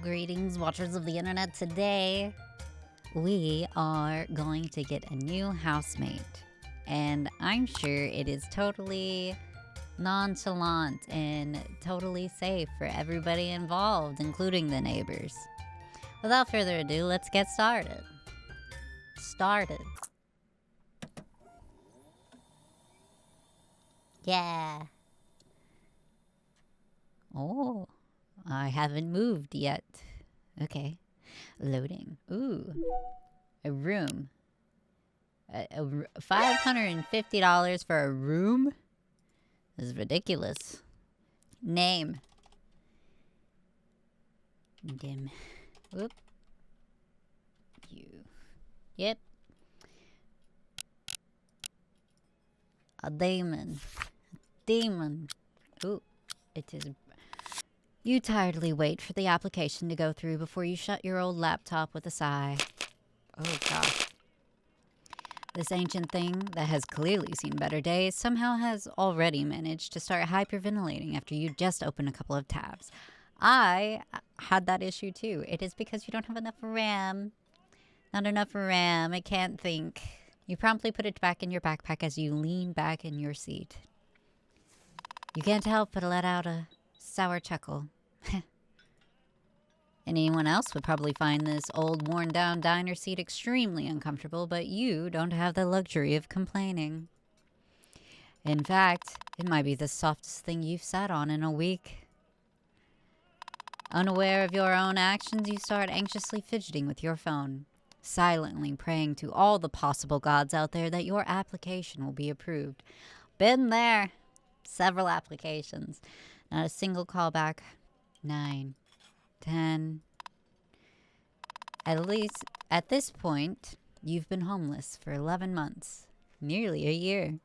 Greetings, watchers of the internet. Today, we are going to get a new housemate. And I'm sure it is totally nonchalant and totally safe for everybody involved, including the neighbors. Without further ado, let's get started. Yeah. Oh, I haven't moved yet. Okay. Loading. Ooh. A room. $550 for a room? This is ridiculous. Name. Dim. Whoop. You. Yep. A demon. Demon. Ooh. It is... You tiredly wait for the application to go through before you shut your old laptop with a sigh. Oh, gosh. This ancient thing that has clearly seen better days somehow has already managed to start hyperventilating after you just opened a couple of tabs. I had that issue too. It is because you don't have enough RAM. Not enough RAM. It can't think. You promptly put it back in your backpack as you lean back in your seat. You can't help but let out a sour chuckle. Anyone else would probably find this old worn-down diner seat extremely uncomfortable, but you don't have the luxury of complaining. In fact, it might be the softest thing you've sat on in a week. Unaware of your own actions, you start anxiously fidgeting with your phone, silently praying to all the possible gods out there that your application will be approved. Been there. Several applications. Not a single callback. 9, 10. At least, at this point, you've been homeless for 11 months. Nearly a year.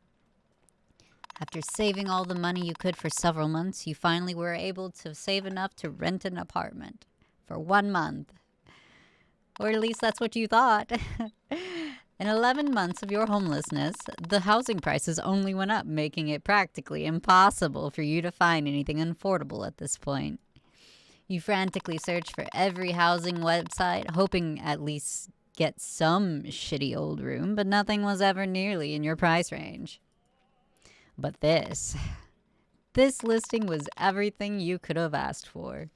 After saving all the money you could for several months, you finally were able to save enough to rent an apartment. For 1 month. Or at least that's what you thought. In 11 months of your homelessness, the housing prices only went up, making it practically impossible for you to find anything affordable at this point. You frantically search for every housing website, hoping at least get some shitty old room, but nothing was ever nearly in your price range. But this listing was everything you could have asked for.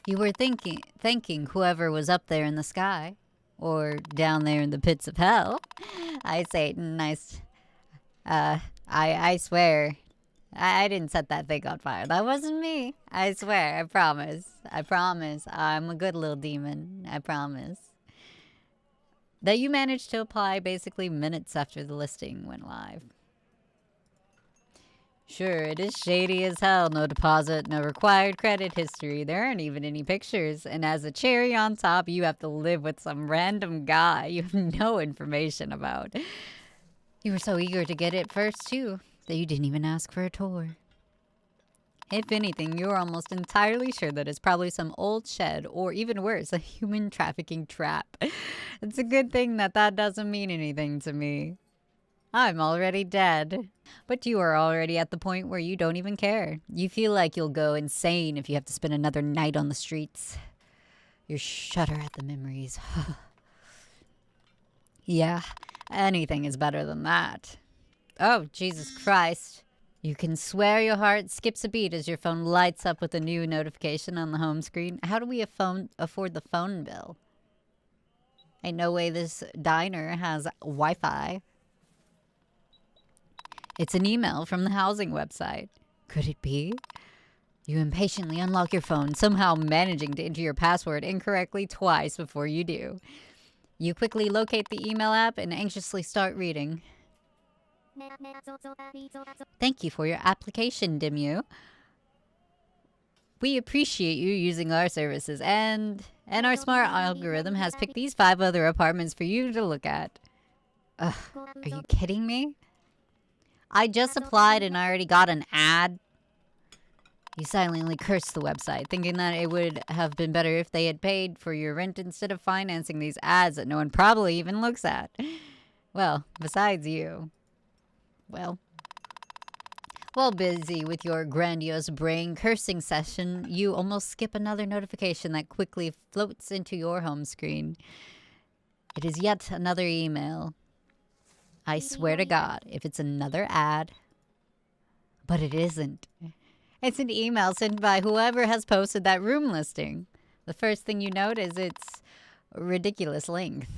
You were thanking whoever was up there in the sky. Or down there in the pits of hell. I say it nice. I swear. I didn't set that thing on fire. That wasn't me. I swear. I promise. I promise. I'm a good little demon. I promise. That you managed to apply basically minutes after the listing went live. Sure, it is shady as hell. No deposit, no required credit history. There aren't even any pictures. And as a cherry on top, you have to live with some random guy you have no information about. You were so eager to get it first, too, that you didn't even ask for a tour. If anything, you're almost entirely sure that it's probably some old shed, or even worse, a human trafficking trap. It's a good thing that doesn't mean anything to me. I'm already dead. But you are already at the point where you don't even care. You feel like you'll go insane if you have to spend another night on the streets. You shudder at the memories. Yeah, anything is better than that. Oh, Jesus Christ. You can swear your heart skips a beat as your phone lights up with a new notification on the home screen. How do we afford the phone bill? Ain't no way this diner has Wi-Fi. It's an email from the housing website. Could it be? You impatiently unlock your phone, somehow managing to enter your password incorrectly twice before you do. You quickly locate the email app and anxiously start reading. Thank you for your application, Dimmu. We appreciate you using our services, and our smart algorithm has picked these 5 other apartments for you to look at. Ugh, are you kidding me? I just applied and I already got an ad. You silently cursed the website, thinking that it would have been better if they had paid for your rent instead of financing these ads that no one probably even looks at. Well, besides you. Well, While busy with your grandiose brain cursing session, you almost skip another notification that quickly floats into your home screen. It is yet another email. I swear to God, if it's another ad, but it isn't. It's an email sent by whoever has posted that room listing. The first thing you note is its ridiculous length.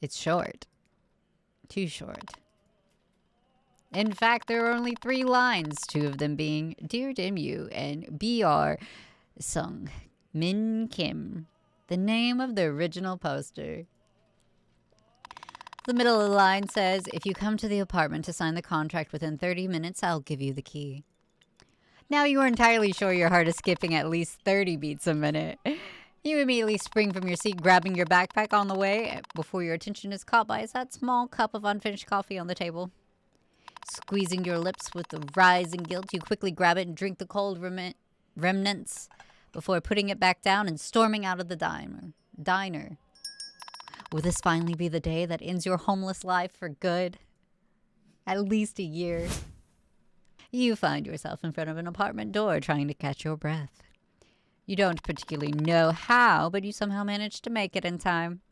It's short. Too short. In fact, there are only 3 lines, 2 of them being Dear Dimyu and BR Sung Min Kim, the name of the original poster. The middle of the line says, if you come to the apartment to sign the contract within 30 minutes, I'll give you the key. Now you are entirely sure your heart is skipping at least 30 beats a minute. You immediately spring from your seat, grabbing your backpack on the way before your attention is caught by that small cup of unfinished coffee on the table. Squeezing your lips with the rising guilt, you quickly grab it and drink the cold remnants before putting it back down and storming out of the diner. Will this finally be the day that ends your homeless life for good? At least a year. You find yourself in front of an apartment door trying to catch your breath. You don't particularly know how, but you somehow manage to make it in time.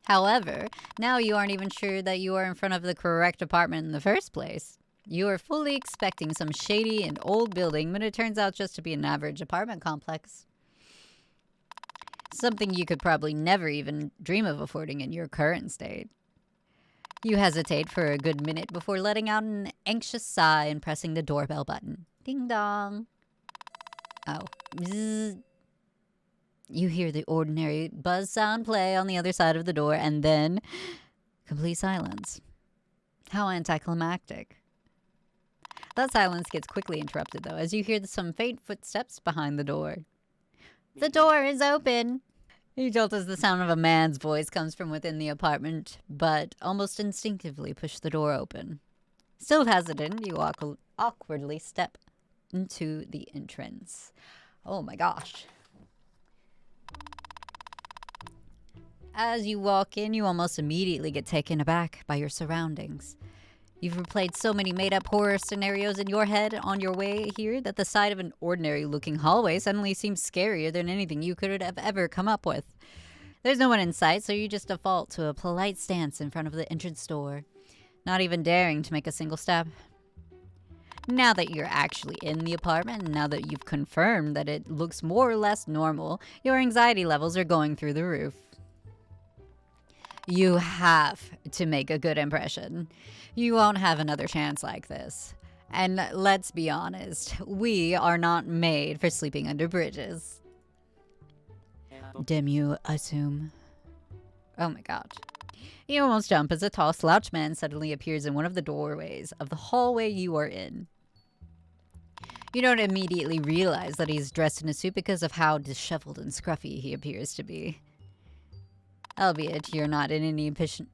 However, now you aren't even sure that you are in front of the correct apartment in the first place. You are fully expecting some shady and old building, but it turns out just to be an average apartment complex. Something you could probably never even dream of affording in your current state. You hesitate for a good minute before letting out an anxious sigh and pressing the doorbell button. Ding dong. Oh. Bzzz. You hear the ordinary buzz sound play on the other side of the door, and then complete silence. How anticlimactic. That silence gets quickly interrupted, though, as you hear some faint footsteps behind the door. The door is open! You jolt as the sound of a man's voice comes from within the apartment, but almost instinctively push the door open. Still hesitant, you awkwardly step into the entrance. Oh my gosh. As you walk in, you almost immediately get taken aback by your surroundings. You've replayed so many made-up horror scenarios in your head on your way here that the sight of an ordinary-looking hallway suddenly seems scarier than anything you could have ever come up with. There's no one in sight, so you just default to a polite stance in front of the entrance door, not even daring to make a single step. Now that you're actually in the apartment, and now that you've confirmed that it looks more or less normal, your anxiety levels are going through the roof. You have to make a good impression. You won't have another chance like this. And let's be honest, we are not made for sleeping under bridges. Dimyu, assume. Oh my god. You almost jump as a tall slouch man suddenly appears in one of the doorways of the hallway you are in. You don't immediately realize that he's dressed in a suit because of how disheveled and scruffy he appears to be. Albeit you're not in any position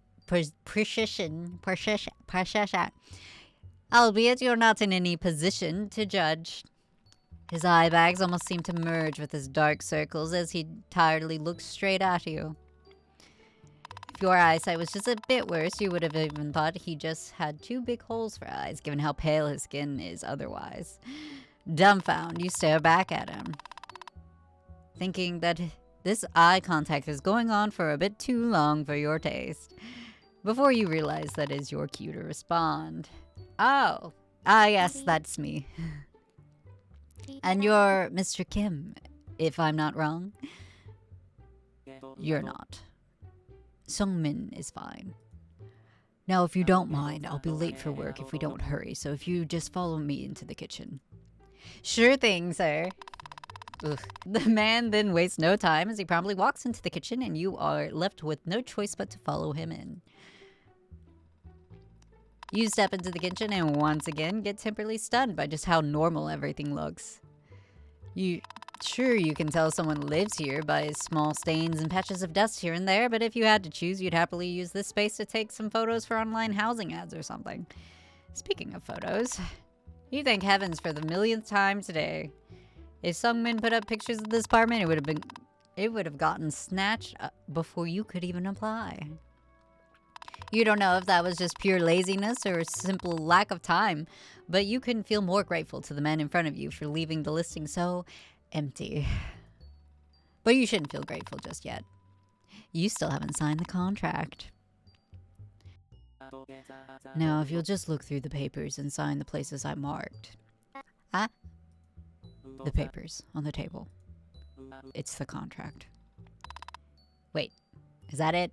to judge. His eye bags almost seem to merge with his dark circles as he tiredly looks straight at you. If your eyesight was just a bit worse, you would have even thought he just had 2 big holes for eyes, given how pale his skin is otherwise. Dumbfounded, you stare back at him, thinking that this eye contact is going on for a bit too long for your taste, before you realize that is your cue to respond. Oh, yes, that's me. And you're Mr. Kim, if I'm not wrong. You're not. Sungmin is fine. Now, if you don't mind, I'll be late for work if we don't hurry, so if you just follow me into the kitchen. Sure thing, sir. Ugh. The man then wastes no time as he promptly walks into the kitchen, and you are left with no choice but to follow him in. You step into the kitchen and once again get temporarily stunned by just how normal everything looks. You can tell someone lives here by small stains and patches of dust here and there, but if you had to choose, you'd happily use this space to take some photos for online housing ads or something. Speaking of photos, you thank heavens for the millionth time today. If Sungmin put up pictures of this apartment, it would have gotten snatched up before you could even apply. You don't know if that was just pure laziness or a simple lack of time, but you couldn't feel more grateful to the man in front of you for leaving the listing so empty. But you shouldn't feel grateful just yet. You still haven't signed the contract. Now, if you'll just look through the papers and sign the places I marked. Huh? The papers on the table. It's the contract. Wait, is that it?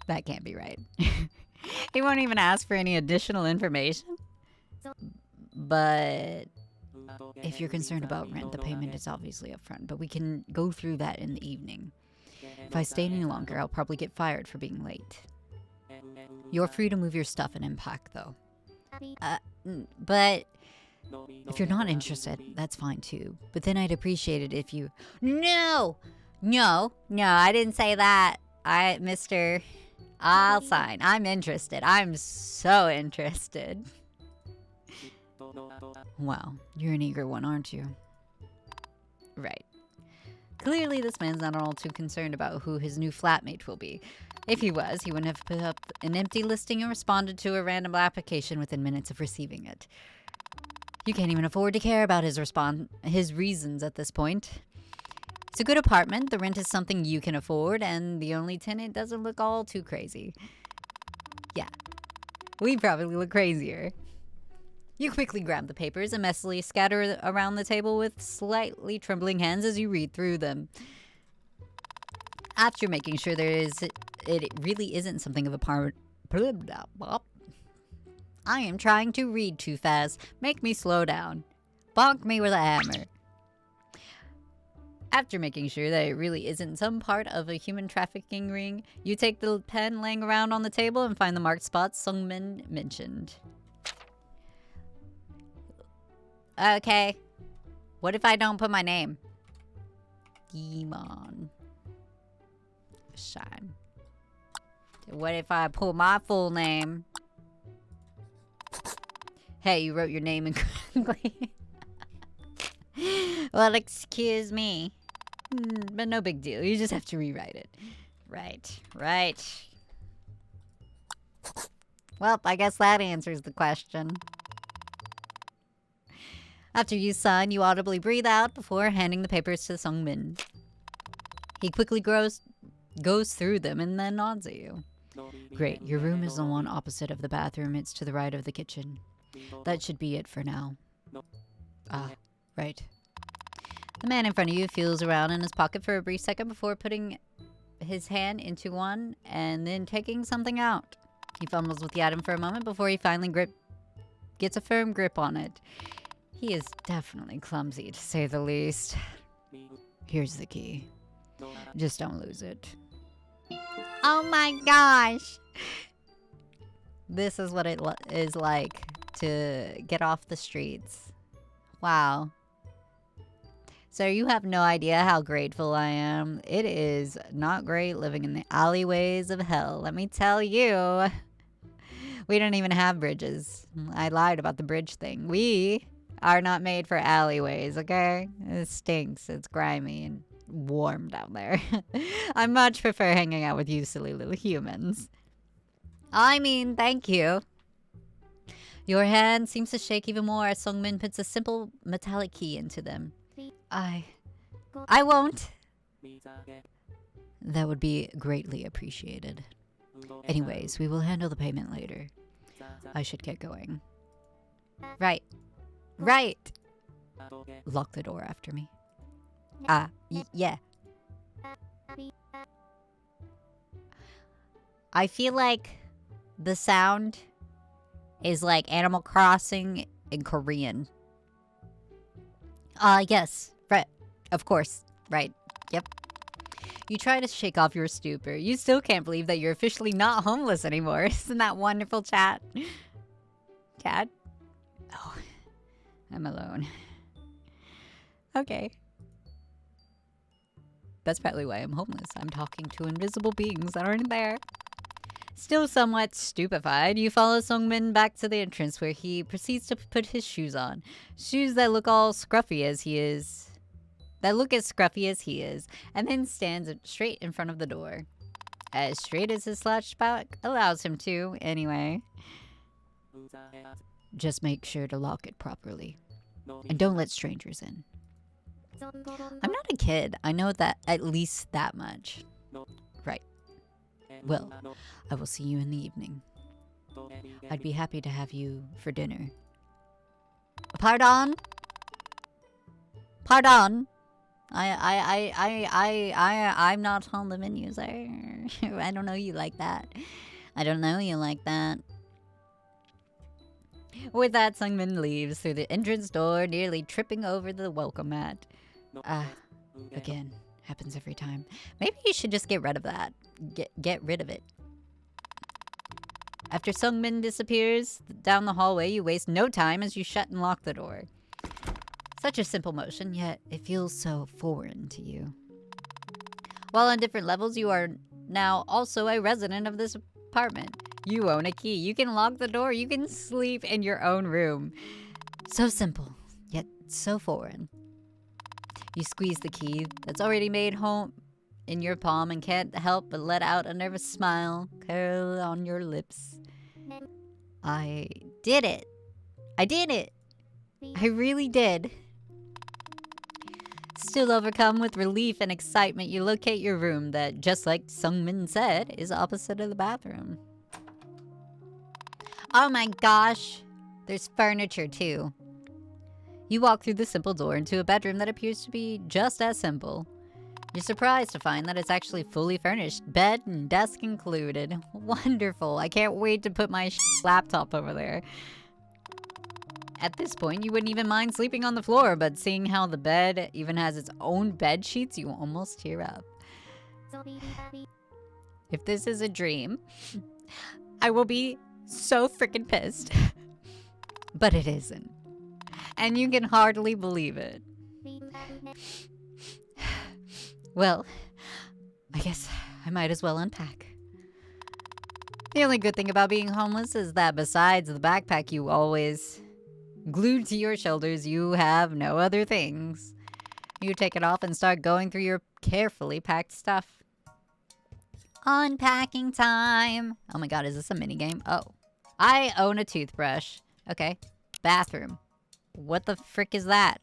That can't be right. He won't even ask for any additional information? But if you're concerned about rent, the payment is obviously upfront, but we can go through that in the evening. If I stay any longer, I'll probably get fired for being late. You're free to move your stuff and unpack, though. But if you're not interested, that's fine too. But then I'd appreciate it if you... No, I didn't say that. Mister, I'll sign. I'm interested. I'm so interested. Wow, you're an eager one, aren't you? Right. Clearly, this man's not at all too concerned about who his new flatmate will be. If he was, he wouldn't have put up an empty listing and responded to a random application within minutes of receiving it. You can't even afford to care about his reasons at this point. It's a good apartment, the rent is something you can afford, and the only tenant doesn't look all too crazy. Yeah, we probably look crazier. You quickly grab the papers and messily scatter around the table with slightly trembling hands as you read through them. After making sure it really isn't something of a part. I am trying to read too fast. Make me slow down. Bonk me with a hammer. After making sure that it really isn't some part of a human trafficking ring, you take the pen laying around on the table and find the marked spots Sungmin mentioned. Okay. What if I don't put my name? Demon. Shine. What if I put my full name? Hey, you wrote your name incorrectly. Well, excuse me. But no big deal. You just have to rewrite it. Right. Well, I guess that answers the question. After you sign, you audibly breathe out before handing the papers to Sungmin. He quickly goes through them and then nods at you. Great, your room is the one opposite of the bathroom. It's to the right of the kitchen. That should be it for now. Ah, right. The man in front of you feels around in his pocket for a brief second before putting his hand into one and then taking something out. He fumbles with the item for a moment before he finally gets a firm grip on it. He is definitely clumsy, to say the least. Here's the key. Just don't lose it. Oh my gosh! This is what it is like to get off the streets. Wow. So you have no idea how grateful I am. It is not great living in the alleyways of hell, let me tell you. We don't even have bridges. I lied about the bridge thing. We are not made for alleyways, okay? It stinks. It's grimy and warm down there. I much prefer hanging out with you silly little humans. I mean, thank you. Your hand seems to shake even more as Sungmin puts a simple metallic key into them. I won't. That would be greatly appreciated. Anyways, we will handle the payment later. I should get going. Right. Lock the door after me. Yeah. I feel like the sound is like Animal Crossing in Korean. Yes. Right. Of course. Right. Yep. You try to shake off your stupor. You still can't believe that you're officially not homeless anymore. Isn't that wonderful, chat? Chat? Oh, I'm alone. Okay. That's probably why I'm homeless. I'm talking to invisible beings that aren't there. Still somewhat stupefied, you follow Sungmin back to the entrance where he proceeds to put his shoes on. Shoes that look all scruffy as he is. And then stands straight in front of the door. As straight as his slouched back allows him to, anyway. Just make sure to lock it properly. And don't let strangers in. I'm not a kid. I know that at least that much. Right. Well, I will see you in the evening. I'd be happy to have you for dinner. Pardon? Pardon? I'm not on the menu, sir. I don't know you like that. I don't know you like that. With that, Sungmin leaves through the entrance door, nearly tripping over the welcome mat. Again, happens every time. Maybe you should just get rid of that. Get rid of it. After Sungmin disappears down the hallway, you waste no time as you shut and lock the door. Such a simple motion, yet it feels so foreign to you. While on different levels, you are now also a resident of this apartment. You own a key. You can lock the door. You can sleep in your own room. So simple, yet so foreign. You squeeze the key that's already made home in your palm and can't help but let out a nervous smile curl on your lips. I did it. I did it. I really did. Still overcome with relief and excitement, you locate your room that, just like Sungmin said, is opposite of the bathroom. Oh my gosh, there's furniture too. You walk through the simple door into a bedroom that appears to be just as simple. You're surprised to find that it's actually fully furnished, bed and desk included. Wonderful, I can't wait to put my laptop over there. At this point, you wouldn't even mind sleeping on the floor, but seeing how the bed even has its own bed sheets, you almost tear up. If this is a dream, I will be so freaking pissed. But it isn't. And you can hardly believe it. Well, I guess I might as well unpack. The only good thing about being homeless is that besides the backpack you always glued to your shoulders, you have no other things. You take it off and start going through your carefully packed stuff. Unpacking time. Oh my god, is this a minigame? Oh. I own a toothbrush. Okay. Bathroom. What the frick is that?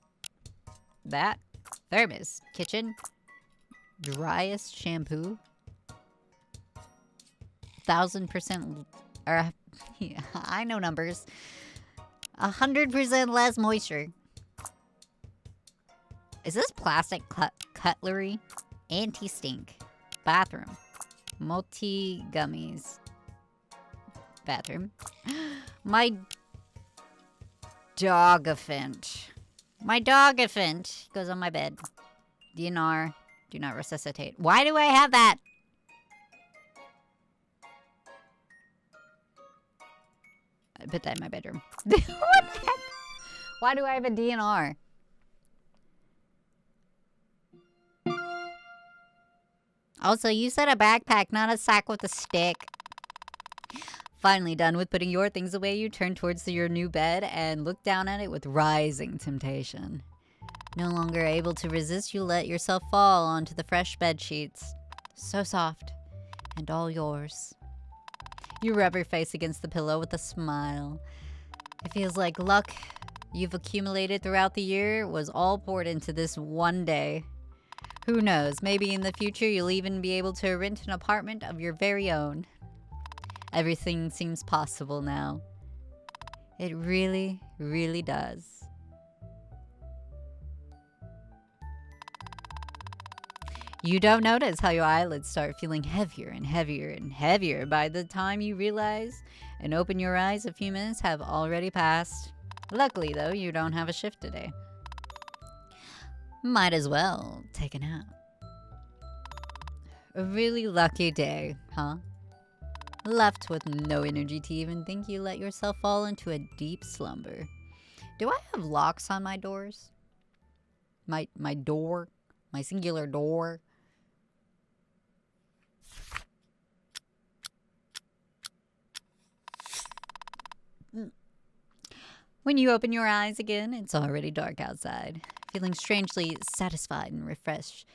That? Thermos. Kitchen. Driest shampoo. 1000%. Yeah, I know numbers. 100% less moisture. Is this plastic cutlery? Anti-stink. Bathroom. Multi-gummies. Bathroom. My dog-a-fint. My dog-a-fint goes on my bed. DNR. Do not resuscitate. Why do I have that? I put that in my bedroom. What the heck? Why do I have a DNR? Also, you said a backpack, not a sack with a stick. Finally done with putting your things away, you turn towards your new bed and look down at it with rising temptation. No longer able to resist, you let yourself fall onto the fresh bed sheets. So soft, and all yours. You rub your face against the pillow with a smile. It feels like luck you've accumulated throughout the year was all poured into this one day. Who knows, maybe in the future you'll even be able to rent an apartment of your very own. Everything seems possible now. It really, really does. You don't notice how your eyelids start feeling heavier and heavier and heavier by the time you realize and open your eyes. A few minutes have already passed. Luckily, though, you don't have a shift today. Might as well take a nap. A really lucky day, huh? Left with no energy to even think, you let yourself fall into a deep slumber. Do I have locks on my doors? My door? My singular door? When you open your eyes again, it's already dark outside. Feeling strangely satisfied and refreshed,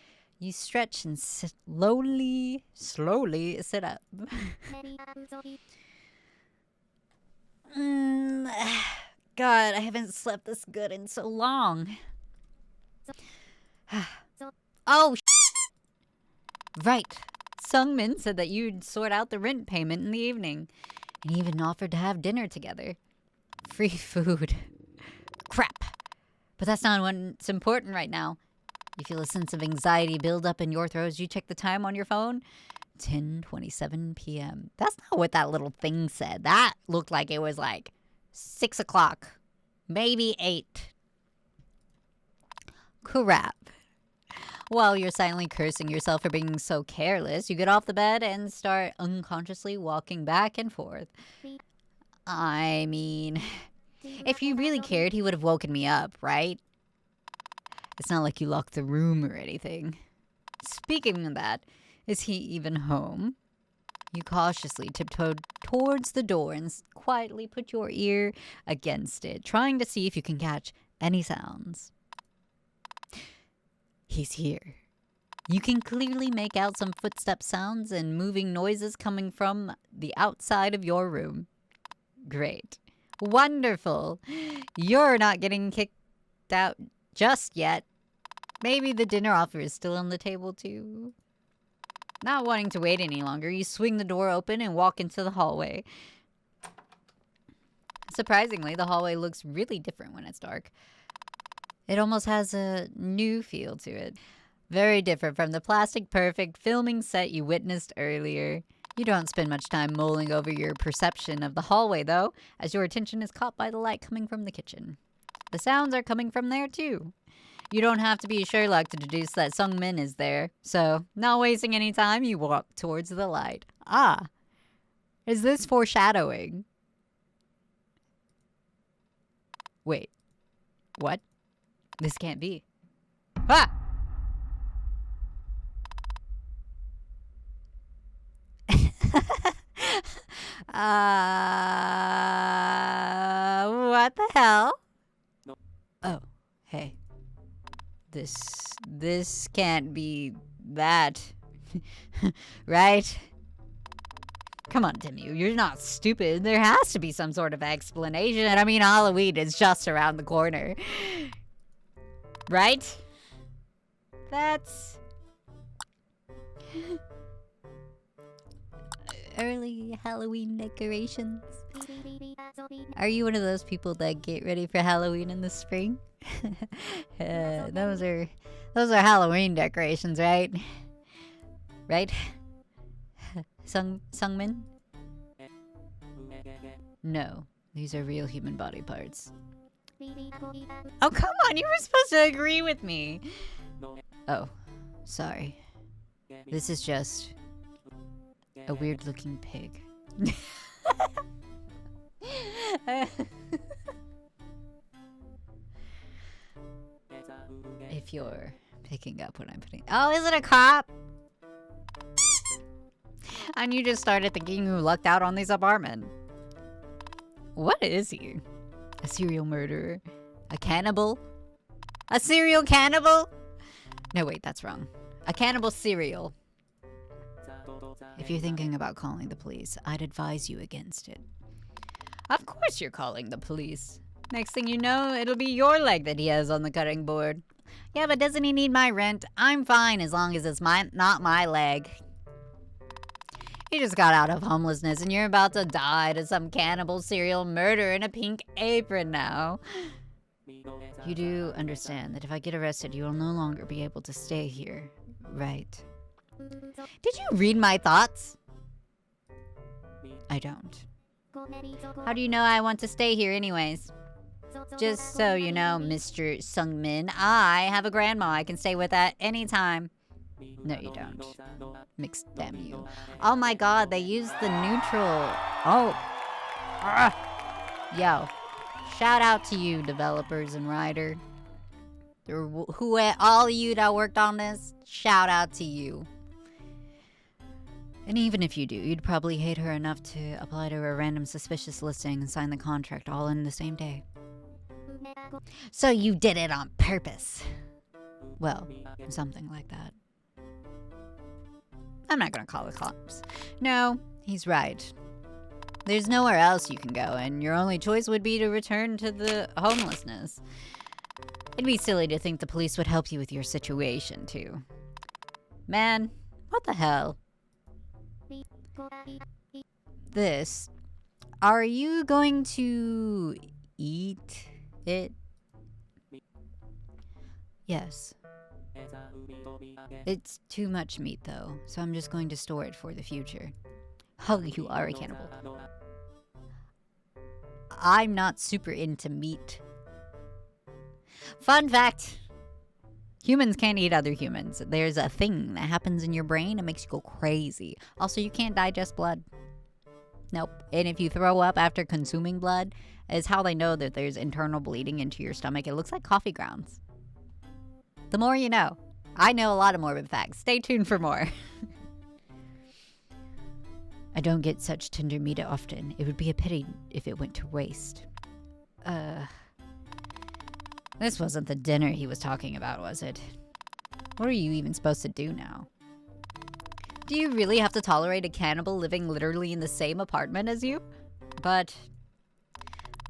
You stretch and slowly sit up. God, I haven't slept this good in so long. Oh, right. Sungmin said that you'd sort out the rent payment in the evening. And even offered to have dinner together. Free food. Crap. But that's not what's important right now. You feel a sense of anxiety build up in your throat as you check the time on your phone. 10:27 p.m. That's not what that little thing said. That looked like it was like 6 o'clock. Maybe 8. Crap. While you're silently cursing yourself for being so careless, you get off the bed and start unconsciously walking back and forth. I mean, if he really cared, he would have woken me up, right? It's not like you locked the room or anything. Speaking of that, is he even home? You cautiously tiptoed towards the door and quietly put your ear against it, trying to see if you can catch any sounds. He's here. You can clearly make out some footstep sounds and moving noises coming from the outside of your room. Great. Wonderful. You're not getting kicked out just yet. Maybe the dinner offer is still on the table too. Not wanting to wait any longer, you swing the door open and walk into the hallway. Surprisingly, the hallway looks really different when it's dark. It almost has a new feel to it. Very different from the plastic perfect filming set you witnessed earlier. You don't spend much time mulling over your perception of the hallway though, as your attention is caught by the light coming from the kitchen. The sounds are coming from there too. You don't have to be Sherlock to deduce that Sungmin is there, so not wasting any time, you walk towards the light. Ah, is this foreshadowing? Wait, what? This can't be. Ah! What the hell? Oh, hey. This can't be that. Right? Come on, Timmy, you're not stupid. There has to be some sort of explanation. I mean, Halloween is just around the corner. Right? That's... early Halloween decorations. Are you one of those people that get ready for Halloween in the spring? Those are Halloween decorations, right? Right? Sungmin? No, these are real human body parts. Oh, come on, you were supposed to agree with me. Oh, sorry. This is just a weird looking pig. If you're picking up what I'm putting... Oh, is it a cop? And you just started thinking you lucked out on this apartment. What is he? A serial murderer? A cannibal? A serial cannibal? No, wait, that's wrong. A cannibal serial. If you're thinking about calling the police, I'd advise you against it. Of course you're calling the police. Next thing you know, it'll be your leg that he has on the cutting board. Yeah, but doesn't he need my rent? I'm fine as long as it's not my leg. You just got out of homelessness and you're about to die to some cannibal serial murderer in a pink apron now. You do understand that if I get arrested, you will no longer be able to stay here, right? Did you read my thoughts? I don't. How do you know I want to stay here anyways? Just so you know, Mr. Sungmin, I have a grandma I can stay with at any time. No, you don't. Mixed, damn you. Oh my god, they used the neutral. Oh. Yo. Shout out to you, developers and writer. Who, all of you that worked on this, shout out to you. And even if you do, you'd probably hate her enough to apply to a random suspicious listing and sign the contract all in the same day. So you did it on purpose. Well, something like that. I'm not gonna call the cops. No, he's right. There's nowhere else you can go, and your only choice would be to return to the homelessness. It'd be silly to think the police would help you with your situation, too. Man, what the hell? This. Are you going to eat it? Yes. It's too much meat, though, so I'm just going to store it for the future. Oh, you are a cannibal. I'm not super into meat. Fun fact. Humans can't eat other humans. There's a thing that happens in your brain that makes you go crazy. Also, you can't digest blood. Nope. And if you throw up after consuming blood, is how they know that there's internal bleeding into your stomach. It looks like coffee grounds. The more you know. I know a lot of morbid facts. Stay tuned for more. I don't get such tender meat often. It would be a pity if it went to waste. This wasn't the dinner he was talking about, was it? What are you even supposed to do now? Do you really have to tolerate a cannibal living literally in the same apartment as you? But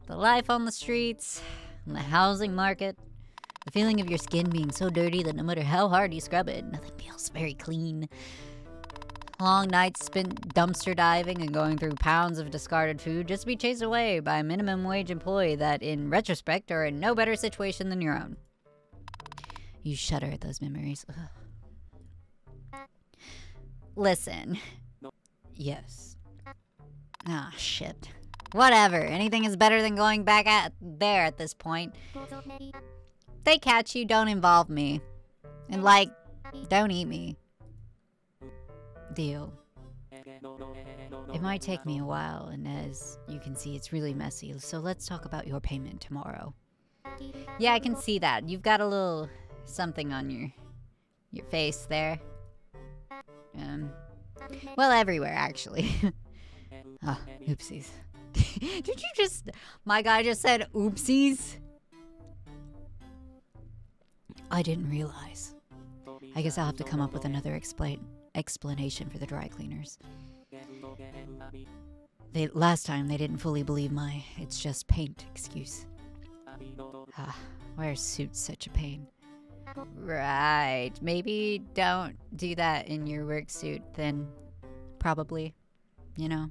the life on the streets, and the housing market, the feeling of your skin being so dirty that no matter how hard you scrub it, nothing feels very clean. Long nights spent dumpster diving and going through pounds of discarded food just to be chased away by a minimum wage employee that, in retrospect, are in no better situation than your own. You shudder at those memories. Ugh. Listen. Yes. Ah, shit. Whatever. Anything is better than going back there at this point. If they catch you, don't involve me. And, don't eat me. Deal. It might take me a while, and as you can see, it's really messy, so let's talk about your payment tomorrow. Yeah, I can see that. You've got a little something on your face there. Well, everywhere, actually. Oh, oopsies. Did you just... My guy just said oopsies? I didn't realize. I guess I'll have to come up with another explanation for the dry cleaners. Last time they didn't fully believe my "it's just paint" excuse. Why are suits such a pain? Right. Maybe don't do that in your work suit then. Probably. You know.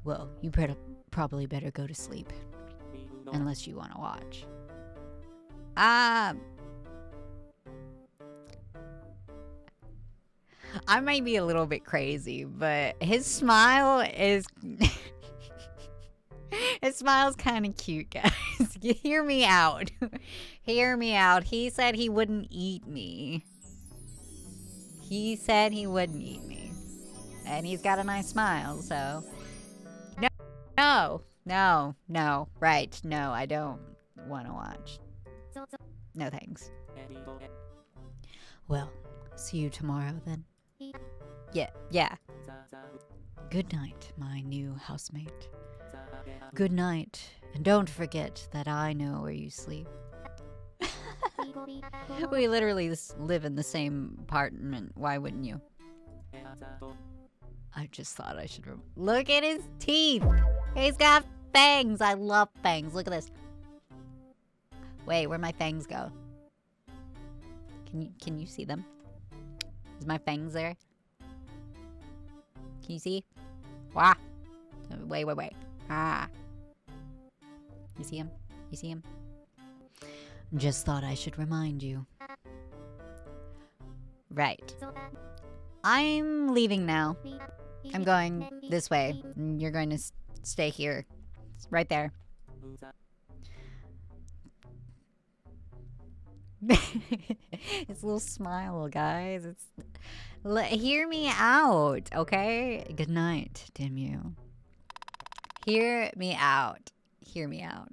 Well, you probably better go to sleep. Unless you want to watch. I might be a little bit crazy, but his smile is... His smile's kind of cute, guys. Hear me out. Hear me out. He said he wouldn't eat me. He said he wouldn't eat me. And he's got a nice smile, so... No. Right. No, I don't want to watch. No thanks. Well, see you tomorrow then. Yeah. Good night, my new housemate. Good night, and don't forget that I know where you sleep. We literally live in the same apartment. Why wouldn't you? I just thought I should look at his teeth. He's got fangs. I love fangs. Look at this. Wait, where'd my fangs go? Can you see them? Is my fangs there? Can you see? Wah. Wait. Ah. You see him? You see him? Just thought I should remind you. Right. I'm leaving now. I'm going this way. You're going to stay here. It's right there. His little smile, guys. Hear me out, okay? Good night, Dimmu. Hear me out. Hear me out.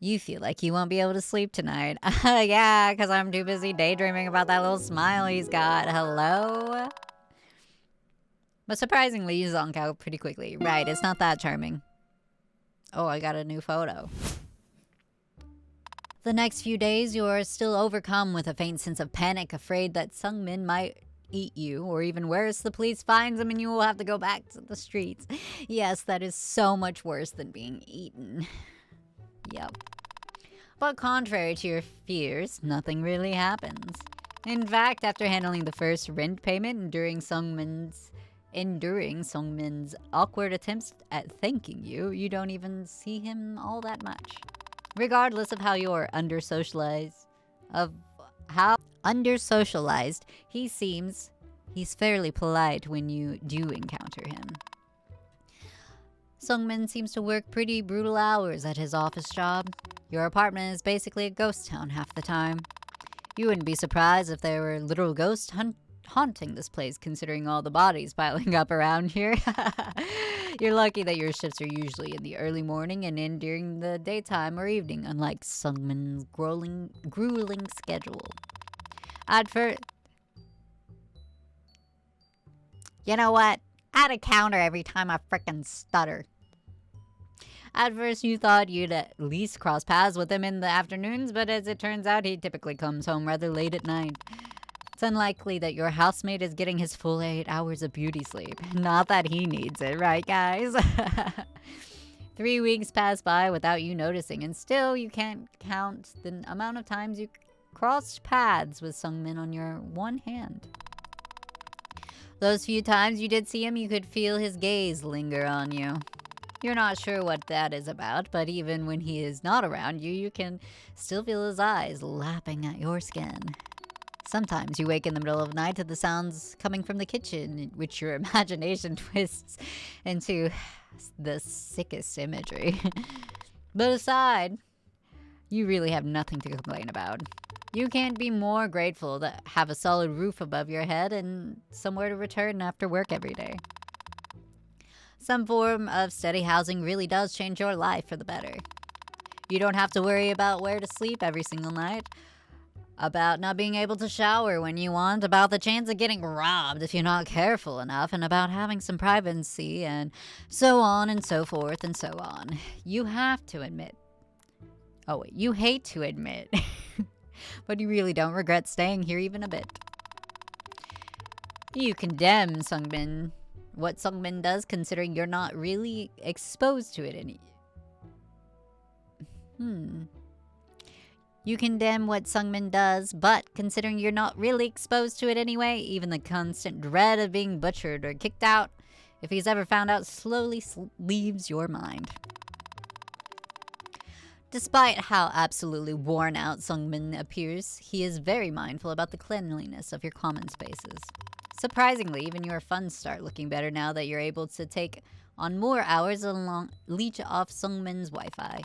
You feel like you won't be able to sleep tonight. Yeah, because I'm too busy daydreaming about that little smile he's got. Hello? But surprisingly, you zonk out pretty quickly. Right, it's not that charming. Oh, I got a new photo. The next few days, you are still overcome with a faint sense of panic, afraid that Sungmin might eat you, or even worse, the police finds him and you will have to go back to the streets. Yes, that is so much worse than being eaten. Yep. But contrary to your fears, nothing really happens. In fact, after handling the first rent payment and enduring Sungmin's awkward attempts at thanking you, you don't even see him all that much. Regardless of how you're under-socialized he seems, he's fairly polite when you do encounter him. Sungmin seems to work pretty brutal hours at his office job. Your apartment is basically a ghost town half the time. You wouldn't be surprised if there were literal ghosts haunting this place, considering all the bodies piling up around here. You're lucky that your shifts are usually in the early morning and end during the daytime or evening, unlike Sungmin's grueling schedule. You know what? Add a counter every time I frickin' stutter. At first you thought you'd at least cross paths with him in the afternoons, but as it turns out, he typically comes home rather late at night. It's unlikely that your housemate is getting his full 8 hours of beauty sleep. Not that he needs it, right guys? 3 weeks pass by without you noticing, and still you can't count the amount of times you crossed paths with Sungmin on your one hand. Those few times you did see him, you could feel his gaze linger on you. You're not sure what that is about, but even when he is not around you, you can still feel his eyes lapping at your skin. Sometimes you wake in the middle of the night to the sounds coming from the kitchen, which your imagination twists into the sickest imagery. But aside, you really have nothing to complain about. You can't be more grateful to have a solid roof above your head and somewhere to return after work every day. Some form of steady housing really does change your life for the better. You don't have to worry about where to sleep every single night, about not being able to shower when you want, about the chance of getting robbed if you're not careful enough, and about having some privacy, and so on and so forth and so on. You hate to admit, but you really don't regret staying here even a bit. You condemn what Sungmin does, considering you're not really exposed to it You condemn what Sungmin does, but considering you're not really exposed to it anyway, even the constant dread of being butchered or kicked out, if he's ever found out, slowly leaves your mind. Despite how absolutely worn out Sungmin appears, he is very mindful about the cleanliness of your common spaces. Surprisingly, even your funds start looking better now that you're able to take on more hours and leech off Sungmin's Wi-Fi.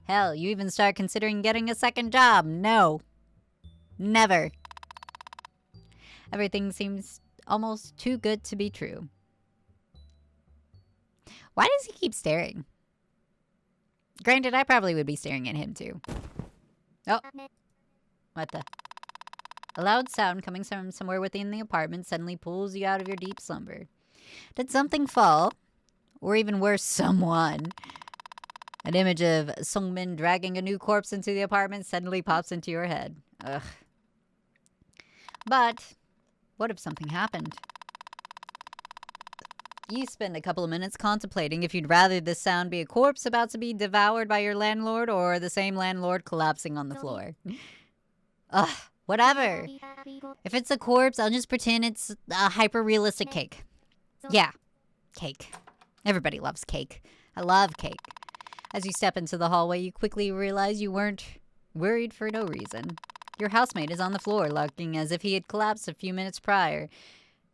Hell, you even start considering getting a second job. No. Never. Everything seems almost too good to be true. Why does he keep staring? Granted, I probably would be staring at him too. Oh. What the? A loud sound coming from somewhere within the apartment suddenly pulls you out of your deep slumber. Did something fall? Or even worse, someone. An image of Sungmin dragging a new corpse into the apartment suddenly pops into your head. Ugh. But, what if something happened? You spend a couple of minutes contemplating if you'd rather this sound be a corpse about to be devoured by your landlord or the same landlord collapsing on the floor. Ugh, whatever. If it's a corpse, I'll just pretend it's a hyper-realistic cake. Yeah, cake. Everybody loves cake. I love cake. As you step into the hallway, you quickly realize you weren't worried for no reason. Your housemate is on the floor, looking as if he had collapsed a few minutes prior.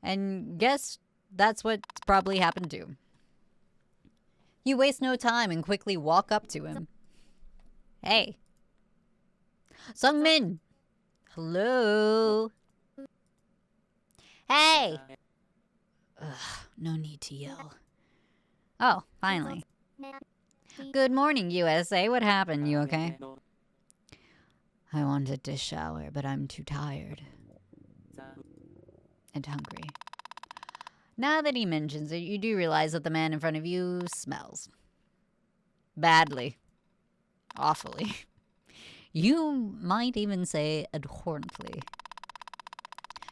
And guess that's what's probably happened too. You waste no time and quickly walk up to him. Hey. Sungmin! Hello? Hey! Ugh, no need to yell. Oh, finally. Good morning, USA. What happened? You okay? I wanted to shower, but I'm too tired. And hungry. Now that he mentions it, you do realize that the man in front of you smells. Badly. Awfully. You might even say abhorrently.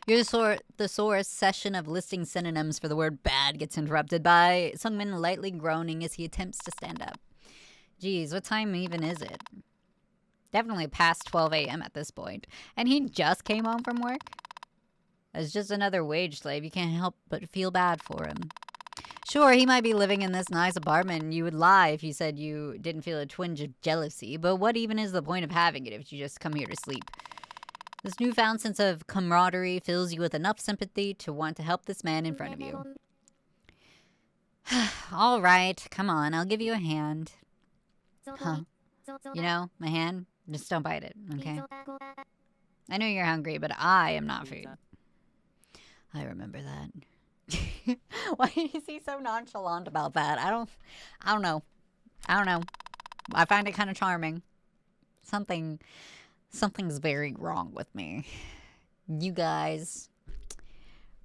Your thesaurus session of listing synonyms for the word bad gets interrupted by Sungmin lightly groaning as he attempts to stand up. Geez, what time even is it? Definitely past 12 a.m. at this point. And he just came home from work? As just another wage slave, you can't help but feel bad for him. Sure, he might be living in this nice apartment and you would lie if you said you didn't feel a twinge of jealousy, but what even is the point of having it if you just come here to sleep? This newfound sense of camaraderie fills you with enough sympathy to want to help this man in front of you. All right, come on, I'll give you a hand. Huh? You know, my hand? Just don't bite it, okay? I know you're hungry, but I am not food. I remember that. Why is he so nonchalant about that? I don't know. I find it kind of charming. Something's very wrong with me. You guys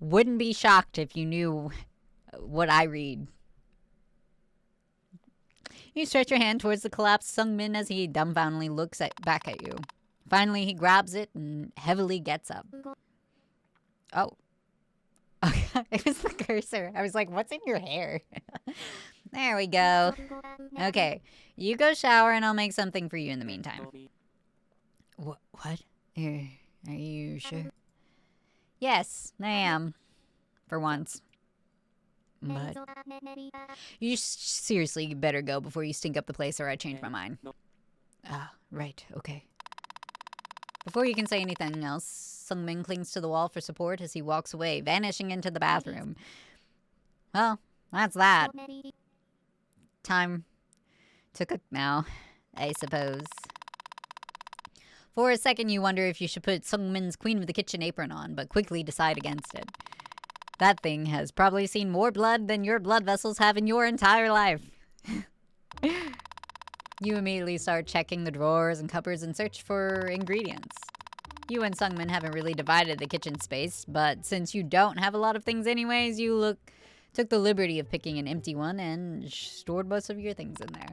wouldn't be shocked if you knew what I read. You stretch your hand towards the collapsed Sungmin as he dumbfoundedly looks back at you. Finally, he grabs it and heavily gets up. Oh. It was the cursor. I was like, what's in your hair? There we go. Okay, you go shower and I'll make something for you in the meantime. What? Are you sure? Yes, I am. For once. But you seriously better go before you stink up the place or I change my mind. Ah, right, okay. Before you can say anything else, Sungmin clings to the wall for support as he walks away, vanishing into the bathroom. Well, that's that. Time to cook now, I suppose. For a second, you wonder if you should put Sungmin's Queen of the Kitchen apron on, but quickly decide against it. That thing has probably seen more blood than your blood vessels have in your entire life. You immediately start checking the drawers and cupboards in search for ingredients. You and Sungmin haven't really divided the kitchen space, but since you don't have a lot of things anyways, you took the liberty of picking an empty one and stored most of your things in there.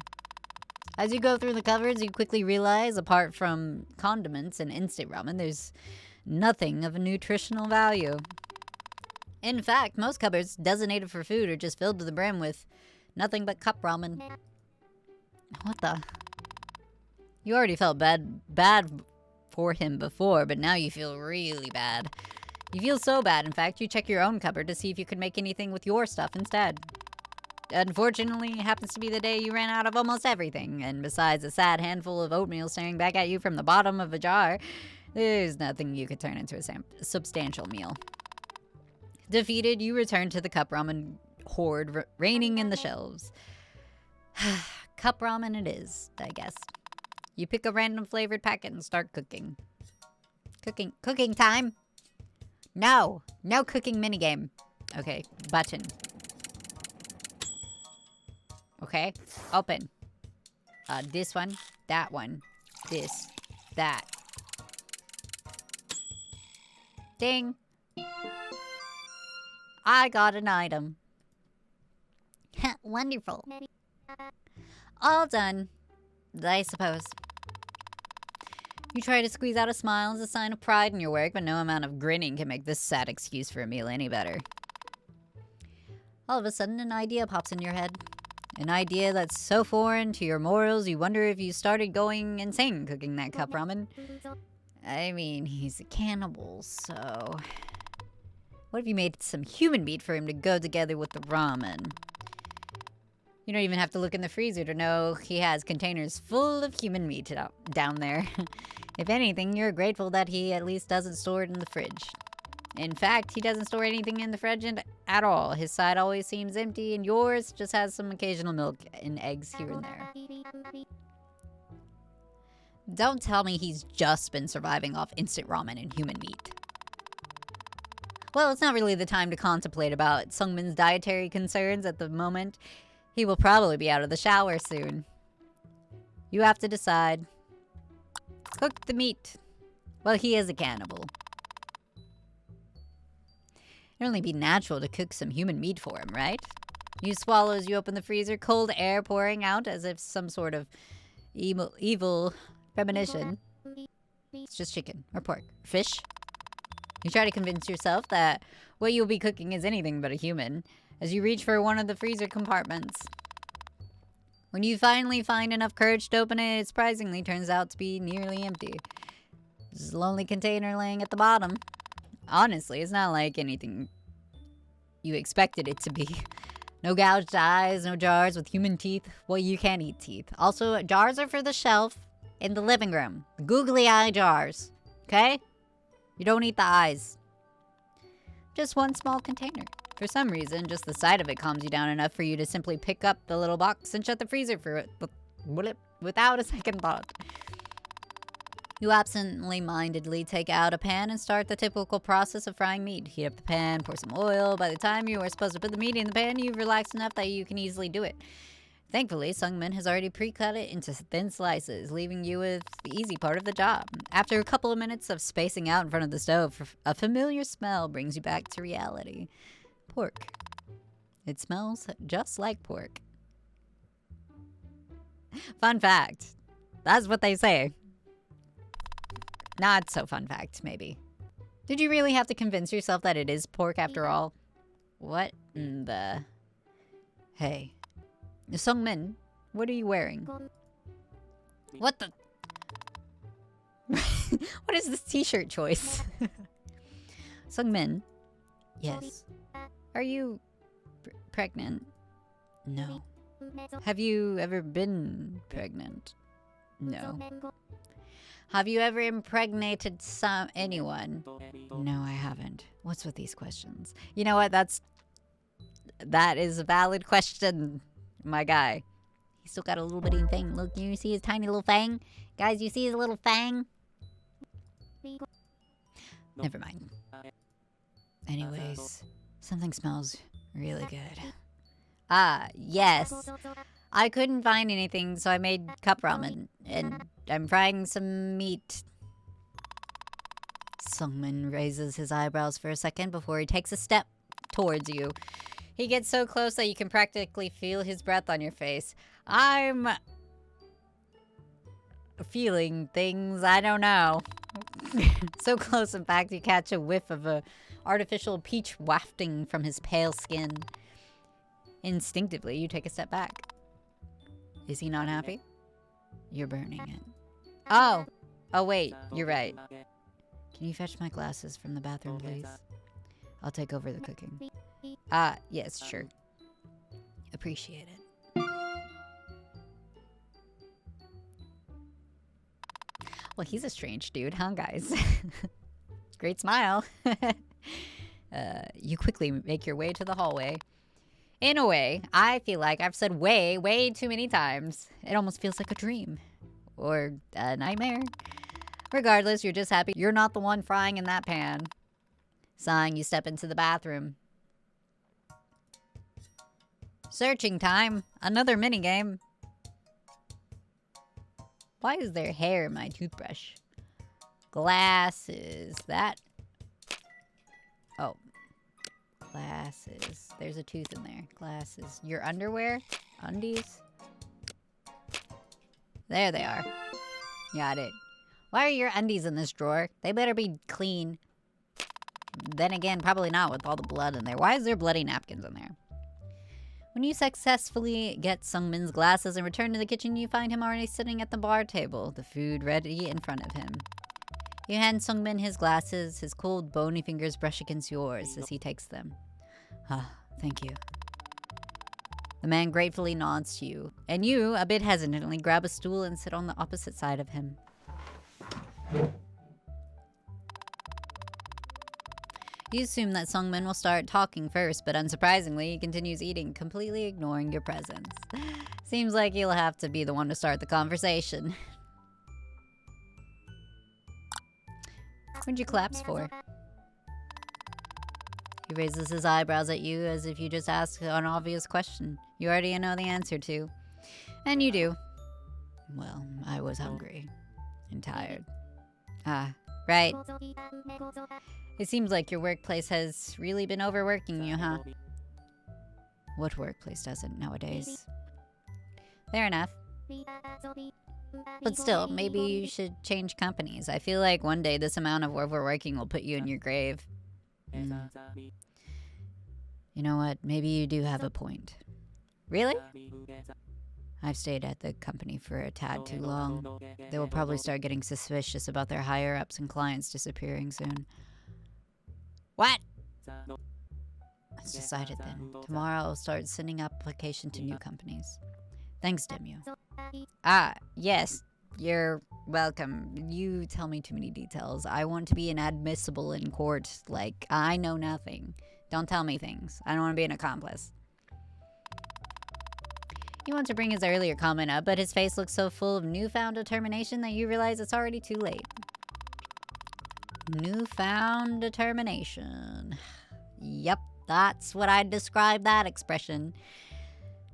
As you go through the cupboards, you quickly realize, apart from condiments and instant ramen, there's nothing of a nutritional value. In fact, most cupboards designated for food are just filled to the brim with nothing but cup ramen. What the? You already felt bad for him before, but now you feel really bad. You feel so bad, in fact, you check your own cupboard to see if you can make anything with your stuff instead. Unfortunately, it happens to be the day you ran out of almost everything, and besides a sad handful of oatmeal staring back at you from the bottom of a jar, there's nothing you could turn into a substantial meal. Defeated, you return to the cup ramen hoard reigning in the shelves. Cup ramen it is, I guess. You pick a random flavored packet and start cooking. Cooking time? No cooking minigame. Okay, button. Okay, open. This one, that one, this, that. Ding. I got an item. Wonderful. All done, I suppose. You try to squeeze out a smile as a sign of pride in your work, but no amount of grinning can make this sad excuse for a meal any better. All of a sudden, an idea pops in your head. An idea that's so foreign to your morals, you wonder if you started going insane cooking that cup ramen. I mean, he's a cannibal, so... What if you made some human meat for him to go together with the ramen? You don't even have to look in the freezer to know he has containers full of human meat down there. If anything, you're grateful that he at least doesn't store it in the fridge. In fact, he doesn't store anything in the fridge at all. His side always seems empty, and yours just has some occasional milk and eggs here and there. Don't tell me he's just been surviving off instant ramen and human meat. Well, it's not really the time to contemplate about Sungmin's dietary concerns at the moment. He will probably be out of the shower soon. You have to decide. Cook the meat. Well, he is a cannibal. It'd only be natural to cook some human meat for him, right? You swallow as you open the freezer, cold air pouring out as if some sort of evil premonition. It's just chicken or pork. Fish. You try to convince yourself that what you'll be cooking is anything but a human as you reach for one of the freezer compartments. When you finally find enough courage to open it, it surprisingly turns out to be nearly empty. There's a lonely container laying at the bottom. Honestly, it's not like anything you expected it to be. No gouged eyes, no jars with human teeth. Well, you can't eat teeth. Also, jars are for the shelf in the living room. Googly eye jars. Okay? You don't eat the eyes. Just one small container. For some reason, just the sight of it calms you down enough for you to simply pick up the little box and shut the freezer for it without a second thought. You absently-mindedly take out a pan and start the typical process of frying meat. Heat up the pan, pour some oil. By the time you are supposed to put the meat in the pan, you've relaxed enough that you can easily do it. Thankfully, Sungmin has already pre-cut it into thin slices, leaving you with the easy part of the job. After a couple of minutes of spacing out in front of the stove, a familiar smell brings you back to reality. Pork. It smells just like pork. Fun fact. That's what they say. Not so fun fact, maybe. Did you really have to convince yourself that it is pork after all? What in the... Hey. Sungmin, what are you wearing? What the... What is this t-shirt choice? Sungmin. Yes. Are you pregnant? No. Have you ever been pregnant? No. Have you ever impregnated anyone? No, I haven't. What's with these questions? You know what? That is a valid question, my guy. He's still got a little bitty fang. Look, you see his tiny little fang? Guys, you see his little fang? Never mind. Anyways, something smells really good. Ah, yes. I couldn't find anything, so I made cup ramen. And I'm frying some meat. Sungmin raises his eyebrows for a second before he takes a step towards you. He gets so close that you can practically feel his breath on your face. I'm feeling things, I don't know. So close, in fact, you catch a whiff of a artificial peach wafting from his pale skin. Instinctively, you take a step back. Is he not happy? You're burning it. Oh! Oh wait, you're right. Can you fetch my glasses from the bathroom, please? I'll take over the cooking. Ah, yes, sure. Appreciate it. Well, he's a strange dude, huh, guys? Great smile. You quickly make your way to the hallway. In a way, I feel like I've said way too many times. It almost feels like a dream. Or a nightmare. Regardless, you're just happy you're not the one frying in that pan. Sighing, you step into the bathroom. Searching time. Another minigame. Why is there hair in my toothbrush? Glasses. That. Oh. Glasses. There's a tooth in there. Glasses. Your underwear? Undies? There they are. Got it. Why are your undies in this drawer? They better be clean. Then again, probably not with all the blood in there. Why is there bloody napkins in there? When you successfully get Sungmin's glasses and return to the kitchen, you find him already sitting at the bar table, the food ready in front of him. You hand Sungmin his glasses, his cold, bony fingers brush against yours as he takes them. Ah, thank you. The man gratefully nods to you, and you, a bit hesitantly, grab a stool and sit on the opposite side of him. You assume that Sungmin will start talking first, but unsurprisingly, he continues eating, completely ignoring your presence. Seems like he'll have to be the one to start the conversation. What'd you collapse for? He raises his eyebrows at you as if you just asked an obvious question you already know the answer to. And you do. Well, I was hungry. And tired. Ah, right. It seems like your workplace has really been overworking you, huh? What workplace doesn't nowadays? Fair enough. But still, maybe you should change companies. I feel like one day this amount of overworking will put you in your grave. Mm. You know what? Maybe you do have a point. Really? I've stayed at the company for a tad too long. They will probably start getting suspicious about their higher-ups and clients disappearing soon. What? It's decided then. Tomorrow I'll start sending application to new companies. Thanks, Demu. Ah, yes. You're welcome. You tell me too many details. I want to be inadmissible in court. Like, I know nothing. Don't tell me things. I don't want to be an accomplice. You want to bring his earlier comment up, but his face looks so full of newfound determination that you realize it's already too late. Newfound determination. Yep, that's what I'd describe that expression.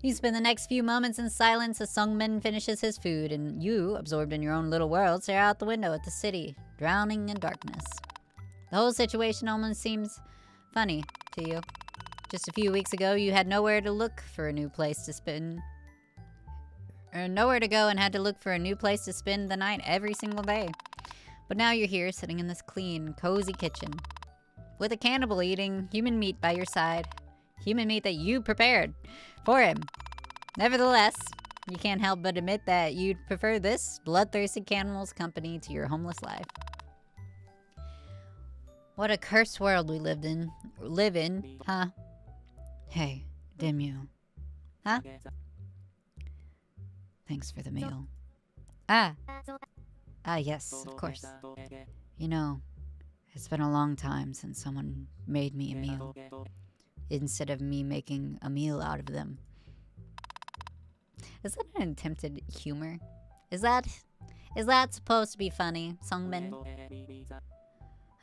You spend the next few moments in silence as Sungmin finishes his food, and you, absorbed in your own little world, stare out the window at the city, drowning in darkness. The whole situation almost seems funny to you. Just a few weeks ago, you had nowhere to look for a new place to spend... or nowhere to go and had to look for a new place to spend the night every single day. But now you're here, sitting in this clean, cozy kitchen, with a cannibal eating human meat by your side. Human meat that you prepared for him. Nevertheless, you can't help but admit that you'd prefer this bloodthirsty cannibal's company to your homeless life. What a cursed world we live in, huh? Hey, Demu. Huh? Thanks for the meal. Yes, of course. You know, it's been a long time since someone made me a meal, instead of me making a meal out of them. Is that an attempted humor? Is that supposed to be funny, Sungmin?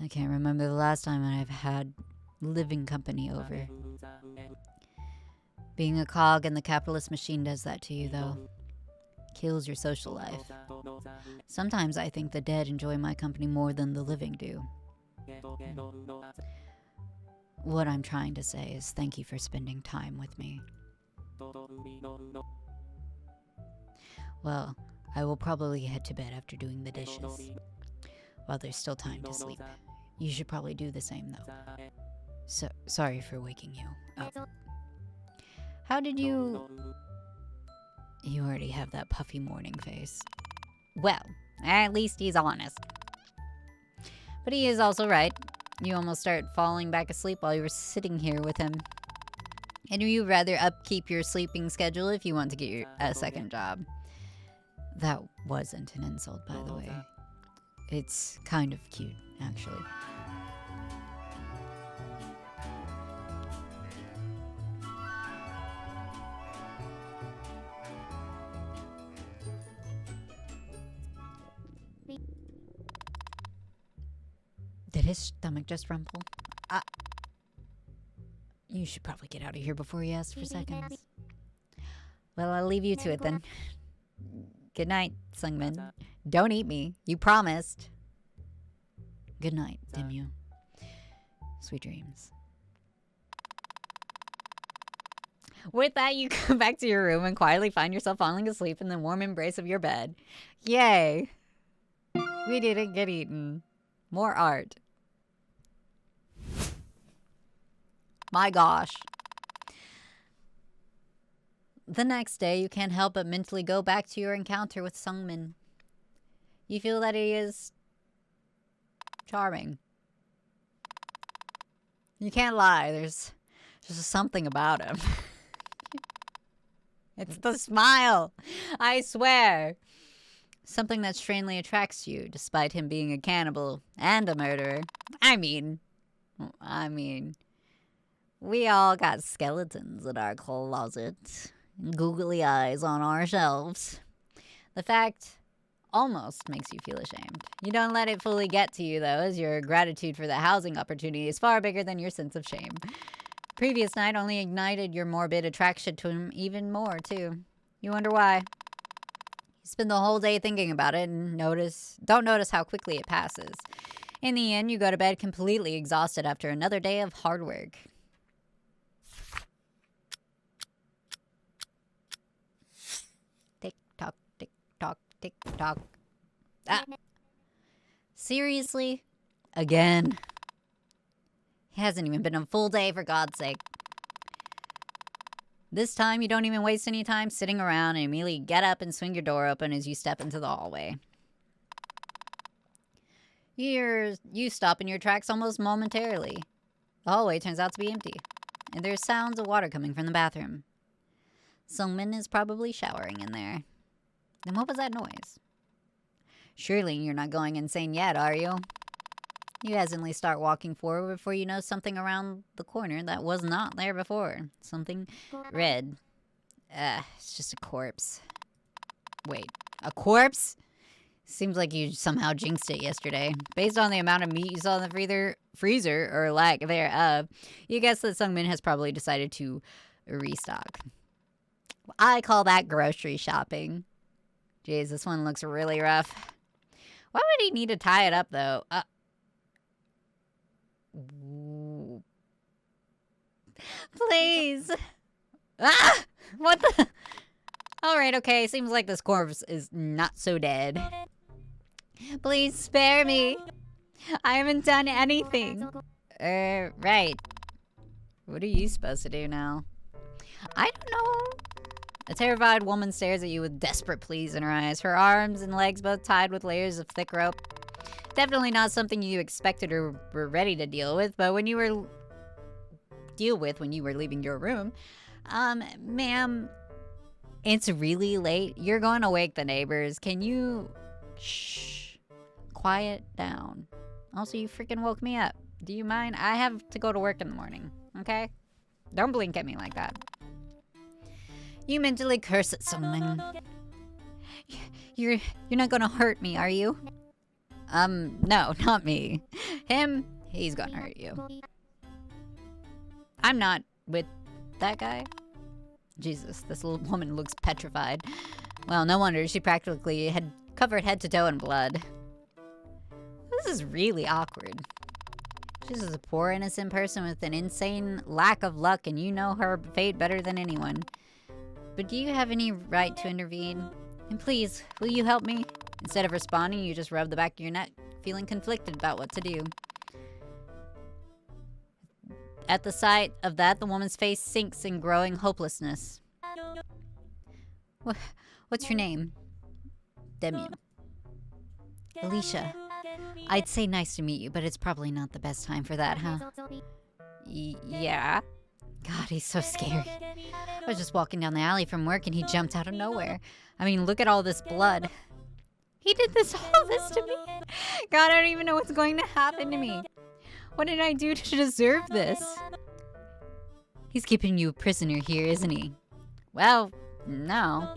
I can't remember the last time I've had living company over. Being a cog in the capitalist machine does that to you, though. Kills your social life. Sometimes I think the dead enjoy my company more than the living do. What I'm trying to say is thank you for spending time with me. Well, I will probably head to bed after doing the dishes, while there's still time to sleep. You should probably do the same, though. Sorry for waking you up. How did you... You already have that puffy morning face. Well, at least he's honest. But he is also right. You almost start falling back asleep while you were sitting here with him. And you'd rather upkeep your sleeping schedule if you want to get a second job. That wasn't an insult, by the way. It's kind of cute, actually. Did his stomach just rumble? You should probably get out of here before he asks for seconds. Well, I'll leave you to it then. Good night, Sungmin. Don't eat me. You promised. Good night, Demu. Sweet dreams. With that, you come back to your room and quietly find yourself falling asleep in the warm embrace of your bed. Yay! We didn't get eaten. More art. My gosh. The next day, you can't help but mentally go back to your encounter with Sungmin. You feel that he is charming. You can't lie, there's just something about him. It's the smile, I swear. Something that strangely attracts you, despite him being a cannibal and a murderer. I mean, we all got skeletons in our closet, googly eyes on our shelves. The fact almost makes you feel ashamed. You don't let it fully get to you, though, as your gratitude for the housing opportunity is far bigger than your sense of shame. Previous night only ignited your morbid attraction to him even more, too. You wonder why. You spend the whole day thinking about it and don't notice how quickly it passes. In the end, you go to bed completely exhausted after another day of hard work. Tick-tock, tick-tock, tick tock. Ah. Seriously? Again? It hasn't even been a full day, for God's sake. This time, you don't even waste any time sitting around and immediately get up and swing your door open as you step into the hallway. You stop in your tracks almost momentarily. The hallway turns out to be empty, and there's sounds of water coming from the bathroom. Sungmin is probably showering in there. Then what was that noise? Surely you're not going insane yet, are you? You hesitantly start walking forward before you know something around the corner that was not there before. Something red. It's just a corpse. Wait, a corpse? Seems like you somehow jinxed it yesterday. Based on the amount of meat you saw in the freezer, or lack thereof, you guess that Sungmin has probably decided to restock. I call that grocery shopping. Jeez, this one looks really rough. Why would he need to tie it up, though? Please. Ah! What the? Alright, okay. Seems like this corpse is not so dead. Please spare me. I haven't done anything. Right. What are you supposed to do now? I don't know. A terrified woman stares at you with desperate pleas in her eyes, her arms and legs both tied with layers of thick rope. Definitely not something you expected or were ready to deal with, but when you were leaving your room. Ma'am, it's really late. You're going to wake the neighbors. Can you shh, quiet down? Also, you freaking woke me up. Do you mind? I have to go to work in the morning, okay? Don't blink at me like that. You mentally curse at something. You're not gonna hurt me, are you? No, not me. Him, he's gonna hurt you. I'm not with that guy. Jesus, this little woman looks petrified. Well, no wonder she practically had covered head to toe in blood. This is really awkward. She's a poor innocent person with an insane lack of luck, and you know her fate better than anyone. But do you have any right to intervene? And please, will you help me? Instead of responding, you just rub the back of your neck, feeling conflicted about what to do. At the sight of that, the woman's face sinks in growing hopelessness. What's your name? Demu. Alicia. I'd say nice to meet you, but it's probably not the best time for that, huh? Yeah? God, he's so scary. I was just walking down the alley from work and he jumped out of nowhere. I mean, look at all this blood. He did all this to me? God, I don't even know what's going to happen to me. What did I do to deserve this? He's keeping you a prisoner here, isn't he? Well, no.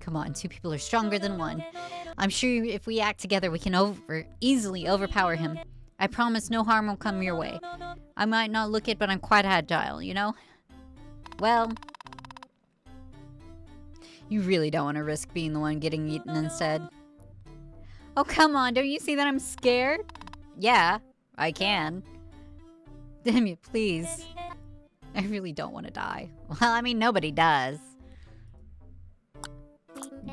Come on, two people are stronger than one. I'm sure if we act together, we can easily overpower him. I promise no harm will come your way. I might not look it, but I'm quite agile, you know? Well, you really don't want to risk being the one getting eaten instead. Oh, come on, don't you see that I'm scared? Yeah, I can. Damn you, please. I really don't want to die. Well, I mean, nobody does.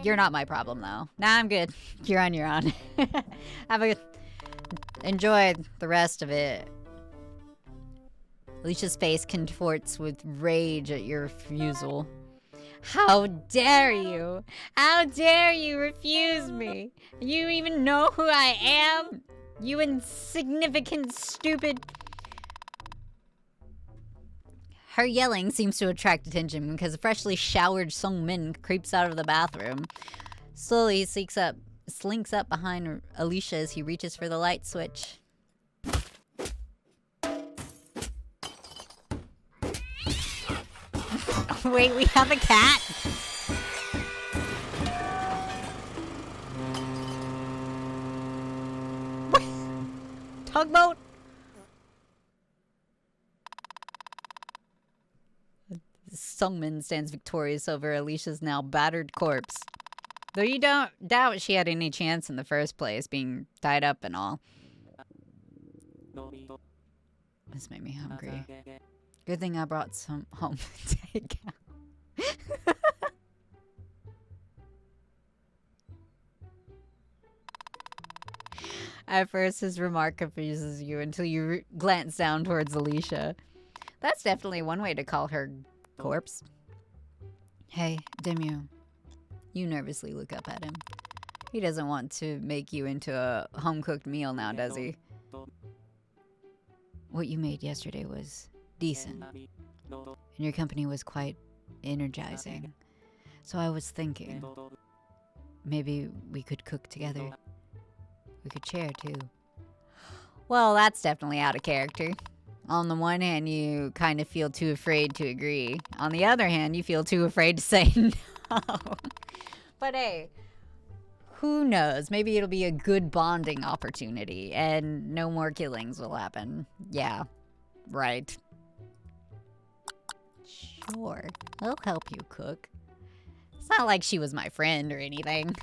You're not my problem, though. Nah, I'm good. You're on your own. Enjoy the rest of it. Alicia's face contorts with rage at your refusal. How dare you? How dare you refuse me? You even know who I am? You insignificant, stupid... Her yelling seems to attract attention because a freshly showered Sungmin creeps out of the bathroom. Slowly he slinks up behind Alicia as he reaches for the light switch. Wait, we have a cat? What? Tugboat? Sungmin stands victorious over Alicia's now battered corpse. Though you don't doubt she had any chance in the first place, being tied up and all. This made me hungry. Good thing I brought some home to take out. At first, his remark confuses you until you glance down towards Alicia. That's definitely one way to call her corpse. Hey, Demu. You nervously look up at him. He doesn't want to make you into a home-cooked meal now, does he? What you made yesterday was decent. And your company was quite energizing. So I was thinking, maybe we could cook together. We could share, too. Well, that's definitely out of character. On the one hand, you kind of feel too afraid to agree. On the other hand, you feel too afraid to say no. But hey, who knows? Maybe it'll be a good bonding opportunity and no more killings will happen. Yeah, right. Sure, I'll help you cook. It's not like she was my friend or anything.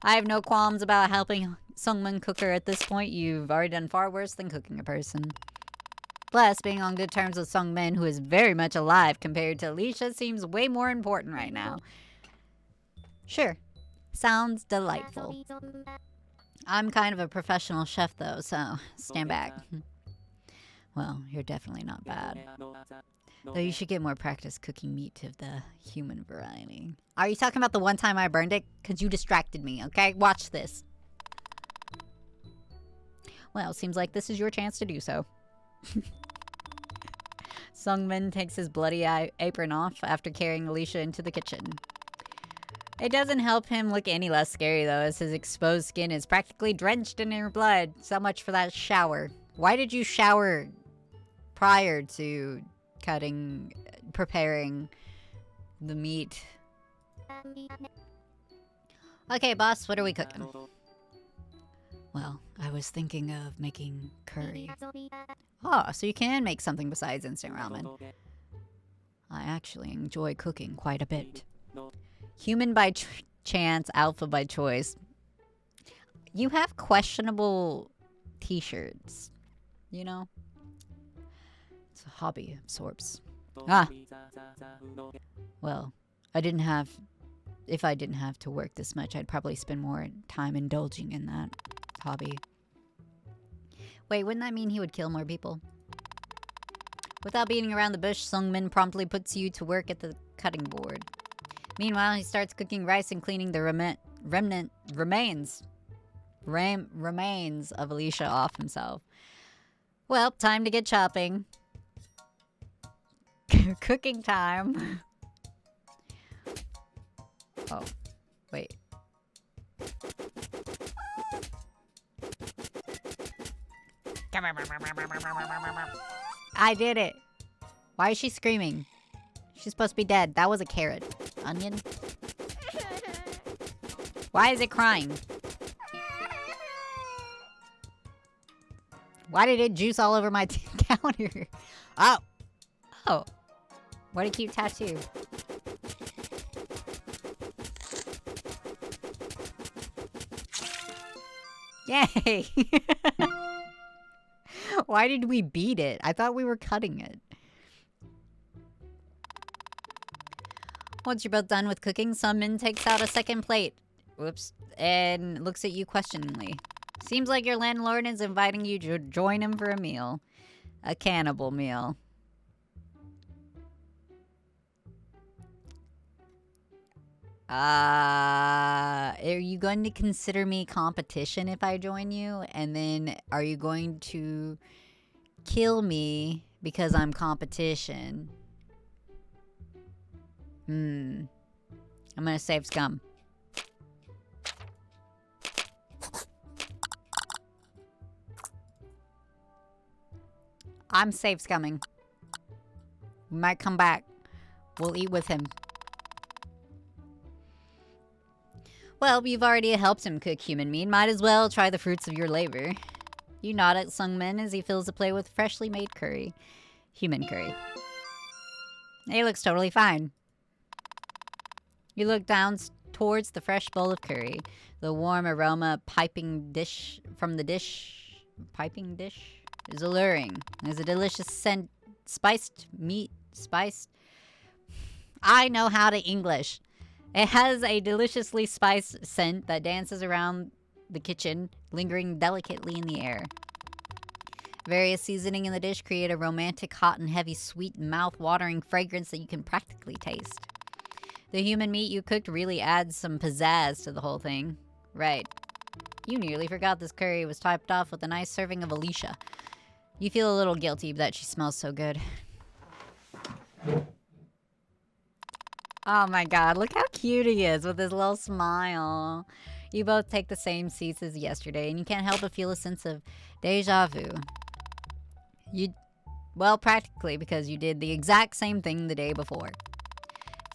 I have no qualms about helping Sungmin cook her at this point. You've already done far worse than cooking a person. Plus, being on good terms with Sungmin, who is very much alive compared to Alicia, seems way more important right now. Sure. Sounds delightful. I'm kind of a professional chef, though, so stand back. Well, you're definitely not bad. Though you should get more practice cooking meat of the human variety. Are you talking about the one time I burned it? Because you distracted me, okay? Watch this. Well, seems like this is your chance to do so. Sungmin takes his bloody apron off after carrying Alicia into the kitchen. It doesn't help him look any less scary, though, as his exposed skin is practically drenched in her blood. So much for that shower. Why did you shower prior to preparing the meat? Okay, boss, what are we cooking? Well, I was thinking of making curry. Oh, so you can make something besides instant ramen. I actually enjoy cooking quite a bit. Human by chance, alpha by choice. You have questionable t-shirts, you know? It's a hobby of sorts. Ah! Well, if I didn't have to work this much, I'd probably spend more time indulging in that hobby. Wait, wouldn't that mean he would kill more people? Without beating around the bush, Sungmin promptly puts you to work at the cutting board. Meanwhile, he starts cooking rice and cleaning the remains of Alicia off himself. Well, time to get chopping. Cooking time. Oh, wait. I did it. Why is she screaming? She's supposed to be dead. That was a carrot. Onion? Why is it crying? Why did it juice all over my counter? Oh. Oh. What a cute tattoo. Yay! Why did we beat it? I thought we were cutting it. Once you're both done with cooking, Sunmin takes out a second plate. Whoops. And looks at you questioningly. Seems like your landlord is inviting you to join him for a meal. A cannibal meal. Are you going to consider me competition if I join you? And then are you going to kill me because I'm competition? I'm gonna save scum. I'm safe scumming. We might come back. We'll eat with him. Well, you've already helped him cook human meat. Might as well try the fruits of your labor. You nod at Sungmin as he fills the plate with freshly made curry. Human curry. It looks totally fine. You look down towards the fresh bowl of curry. The warm aroma piping from the dish is alluring. There's a delicious scent, spiced meat, I know how to English. It has a deliciously spiced scent that dances around the kitchen, lingering delicately in the air. Various seasoning in the dish create a romantic, hot and heavy, sweet, mouth-watering fragrance that you can practically taste. The human meat you cooked really adds some pizzazz to the whole thing. Right. You nearly forgot this curry was topped off with a nice serving of Alicia. You feel a little guilty that she smells so good. Oh my god, look how cute he is with his little smile. You both take the same seats as yesterday, and you can't help but feel a sense of deja vu. Well, practically, because you did the exact same thing the day before.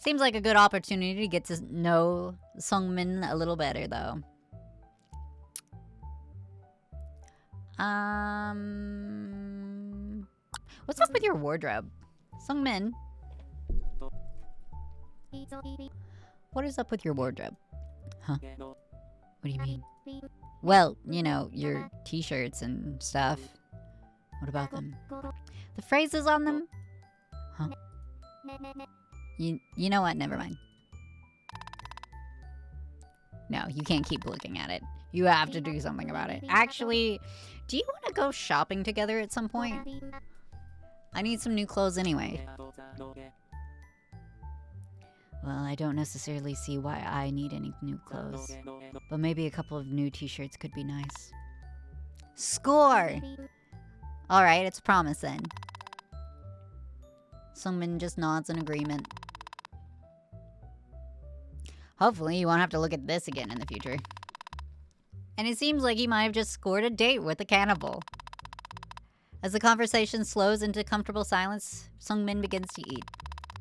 Seems like a good opportunity to get to know Sungmin a little better, though. What's up with your wardrobe? Sungmin? What is up with your wardrobe? Huh? What do you mean? Well, you know, your t-shirts and stuff. What about them? The phrases on them? Huh? You know what? Never mind. No, you can't keep looking at it. You have to do something about it. Actually, do you want to go shopping together at some point? I need some new clothes anyway. Well, I don't necessarily see why I need any new clothes. But maybe a couple of new t-shirts could be nice. Score! Alright, it's a promise then. Sungmin just nods in agreement. Hopefully you won't have to look at this again in the future. And it seems like he might have just scored a date with a cannibal. As the conversation slows into comfortable silence, Sungmin begins to eat.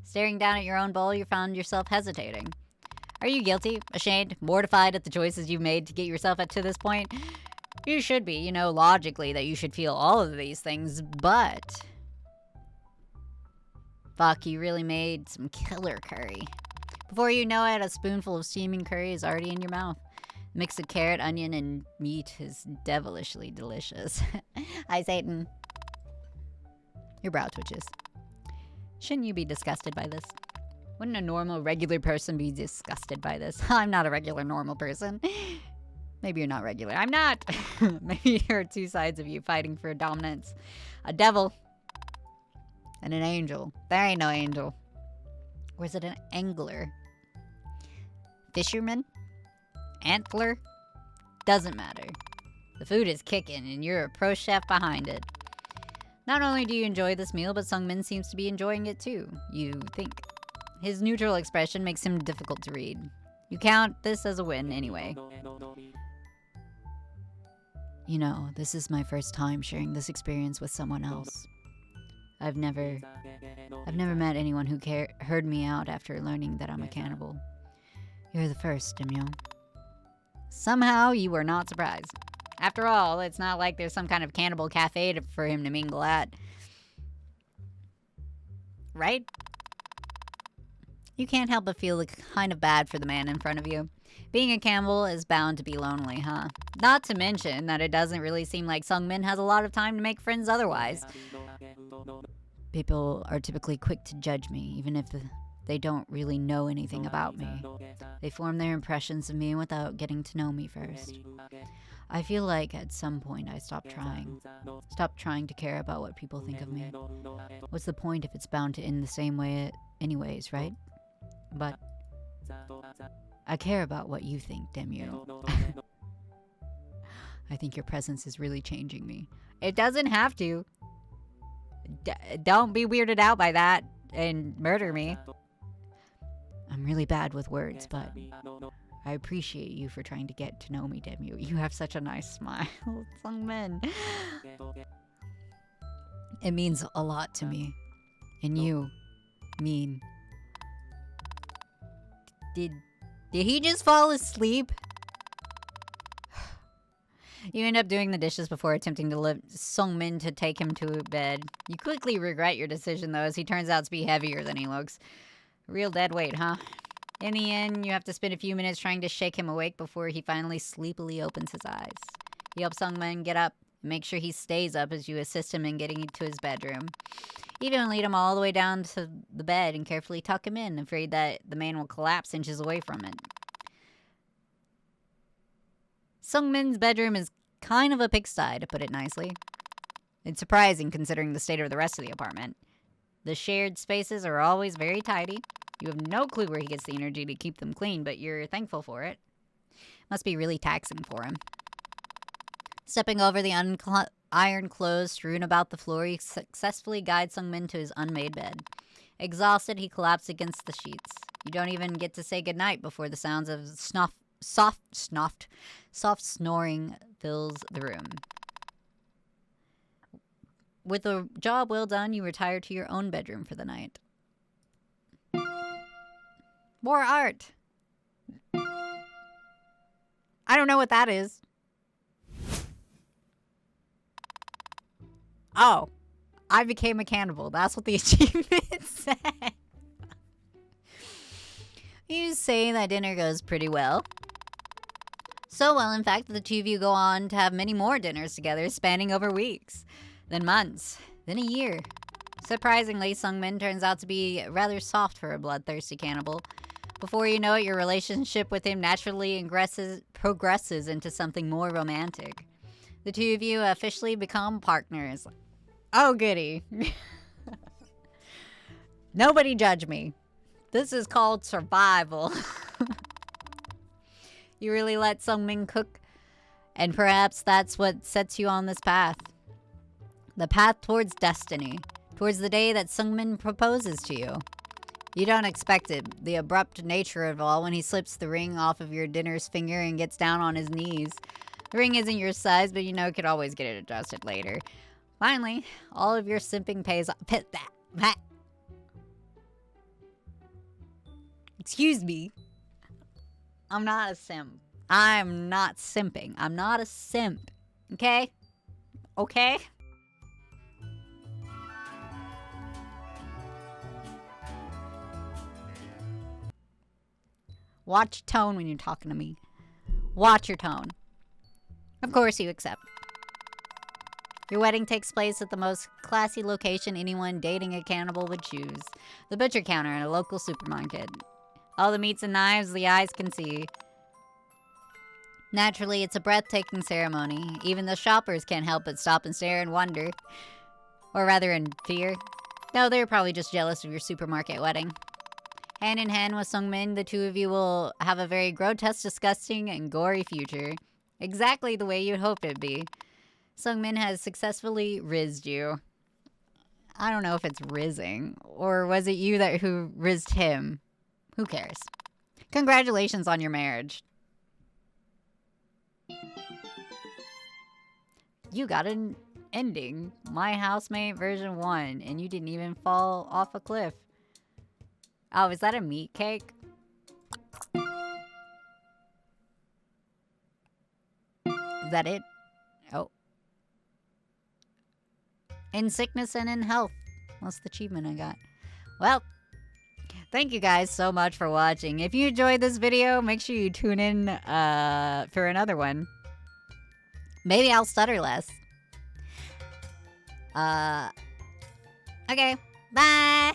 Staring down at your own bowl, you found yourself hesitating. Are you guilty, ashamed, mortified at the choices you've made to get yourself to this point? You should be, you know, logically that you should feel all of these things, but... Fuck, you really made some killer curry. Before you know it, a spoonful of steaming curry is already in your mouth. The mix of carrot, onion, and meat is devilishly delicious. Hi, Satan. Your brow twitches. Shouldn't you be disgusted by this? Wouldn't a normal, regular person be disgusted by this? I'm not a regular, normal person. Maybe you're not regular. I'm not! Maybe there are two sides of you fighting for dominance. A devil. And an angel. There ain't no angel. Or is it an angler? Fisherman? Antler? Doesn't matter. The food is kicking and you're a pro chef behind it. Not only do you enjoy this meal, but Sungmin seems to be enjoying it too, you think. His neutral expression makes him difficult to read. You count this as a win anyway. You know, this is my first time sharing this experience with someone else. I've never met anyone who heard me out after learning that I'm a cannibal. You're the first, Demyo. Somehow you were not surprised. After all, it's not like there's some kind of cannibal cafe for him to mingle at. Right? You can't help but feel kind of bad for the man in front of you. Being a cannibal is bound to be lonely, huh? Not to mention that it doesn't really seem like Sungmin has a lot of time to make friends otherwise. People are typically quick to judge me, even if they don't really know anything about me. They form their impressions of me without getting to know me first. I feel like at some point I stopped trying. Stopped trying to care about what people think of me. What's the point if it's bound to end the same way anyways, right? But I care about what you think, Demyo. I think your presence is really changing me. It doesn't have to. Don't be weirded out by that and murder me. I'm really bad with words, but I appreciate you for trying to get to know me, Demyo. You have such a nice smile, Sungmin. It means a lot to me. And you mean... Did he just fall asleep? You end up doing the dishes before attempting to lift Sungmin to take him to bed. You quickly regret your decision, though, as he turns out to be heavier than he looks. Real dead weight, huh? In the end, you have to spend a few minutes trying to shake him awake before he finally sleepily opens his eyes. You help Sungmin get up, make sure he stays up as you assist him in getting to his bedroom. You even lead him all the way down to the bed and carefully tuck him in, afraid that the man will collapse inches away from it. Sungmin's bedroom is kind of a pigsty, to put it nicely. It's surprising considering the state of the rest of the apartment. The shared spaces are always very tidy. You have no clue where he gets the energy to keep them clean, but you're thankful for it. Must be really taxing for him. Stepping over the iron clothes strewn about the floor, he successfully guides Sungmin to his unmade bed. Exhausted, he collapsed against the sheets. You don't even get to say goodnight before the sounds of soft snoring fills the room. With the job well done, you retire to your own bedroom for the night. More art. I don't know what that is. Oh, I became a cannibal. That's what the achievement said. You say that dinner goes pretty well. So well, in fact, the two of you go on to have many more dinners together, spanning over weeks, then months, then a year. Surprisingly, Sungmin turns out to be rather soft for a bloodthirsty cannibal. Before you know it, your relationship with him naturally progresses into something more romantic. The two of you officially become partners. Oh, goody. Nobody judge me. This is called survival. You really let Sungmin cook, and perhaps that's what sets you on this path. The path towards destiny, towards the day that Sungmin proposes to you. You don't expect it, the abrupt nature of it all, when he slips the ring off of your dinner's finger and gets down on his knees. The ring isn't your size, but you know you could always get it adjusted later. Finally, all of your simping pays off. Excuse me. I'm not a simp. I'm not simping. I'm not a simp. Okay? Okay? Watch your tone when you're talking to me. Watch your tone. Of course you accept. Your wedding takes place at the most classy location anyone dating a cannibal would choose. The butcher counter in a local supermarket. All the meats and knives the eyes can see. Naturally, it's a breathtaking ceremony. Even the shoppers can't help but stop and stare in wonder. Or rather in fear. No, they're probably just jealous of your supermarket wedding. Hand in hand with Sungmin, the two of you will have a very grotesque, disgusting, and gory future. Exactly the way you'd hoped it'd be. Sungmin has successfully rizzed you. I don't know if it's rizzing. Or was it you who rizzed him? Who cares? Congratulations on your marriage. You got an ending. My Housemate version 1. And you didn't even fall off a cliff. Oh, is that a meat cake? Is that it? Oh. In sickness and in health. What's the achievement I got? Well, thank you guys so much for watching. If you enjoyed this video, make sure you tune in for another one. Maybe I'll stutter less. Okay. Bye!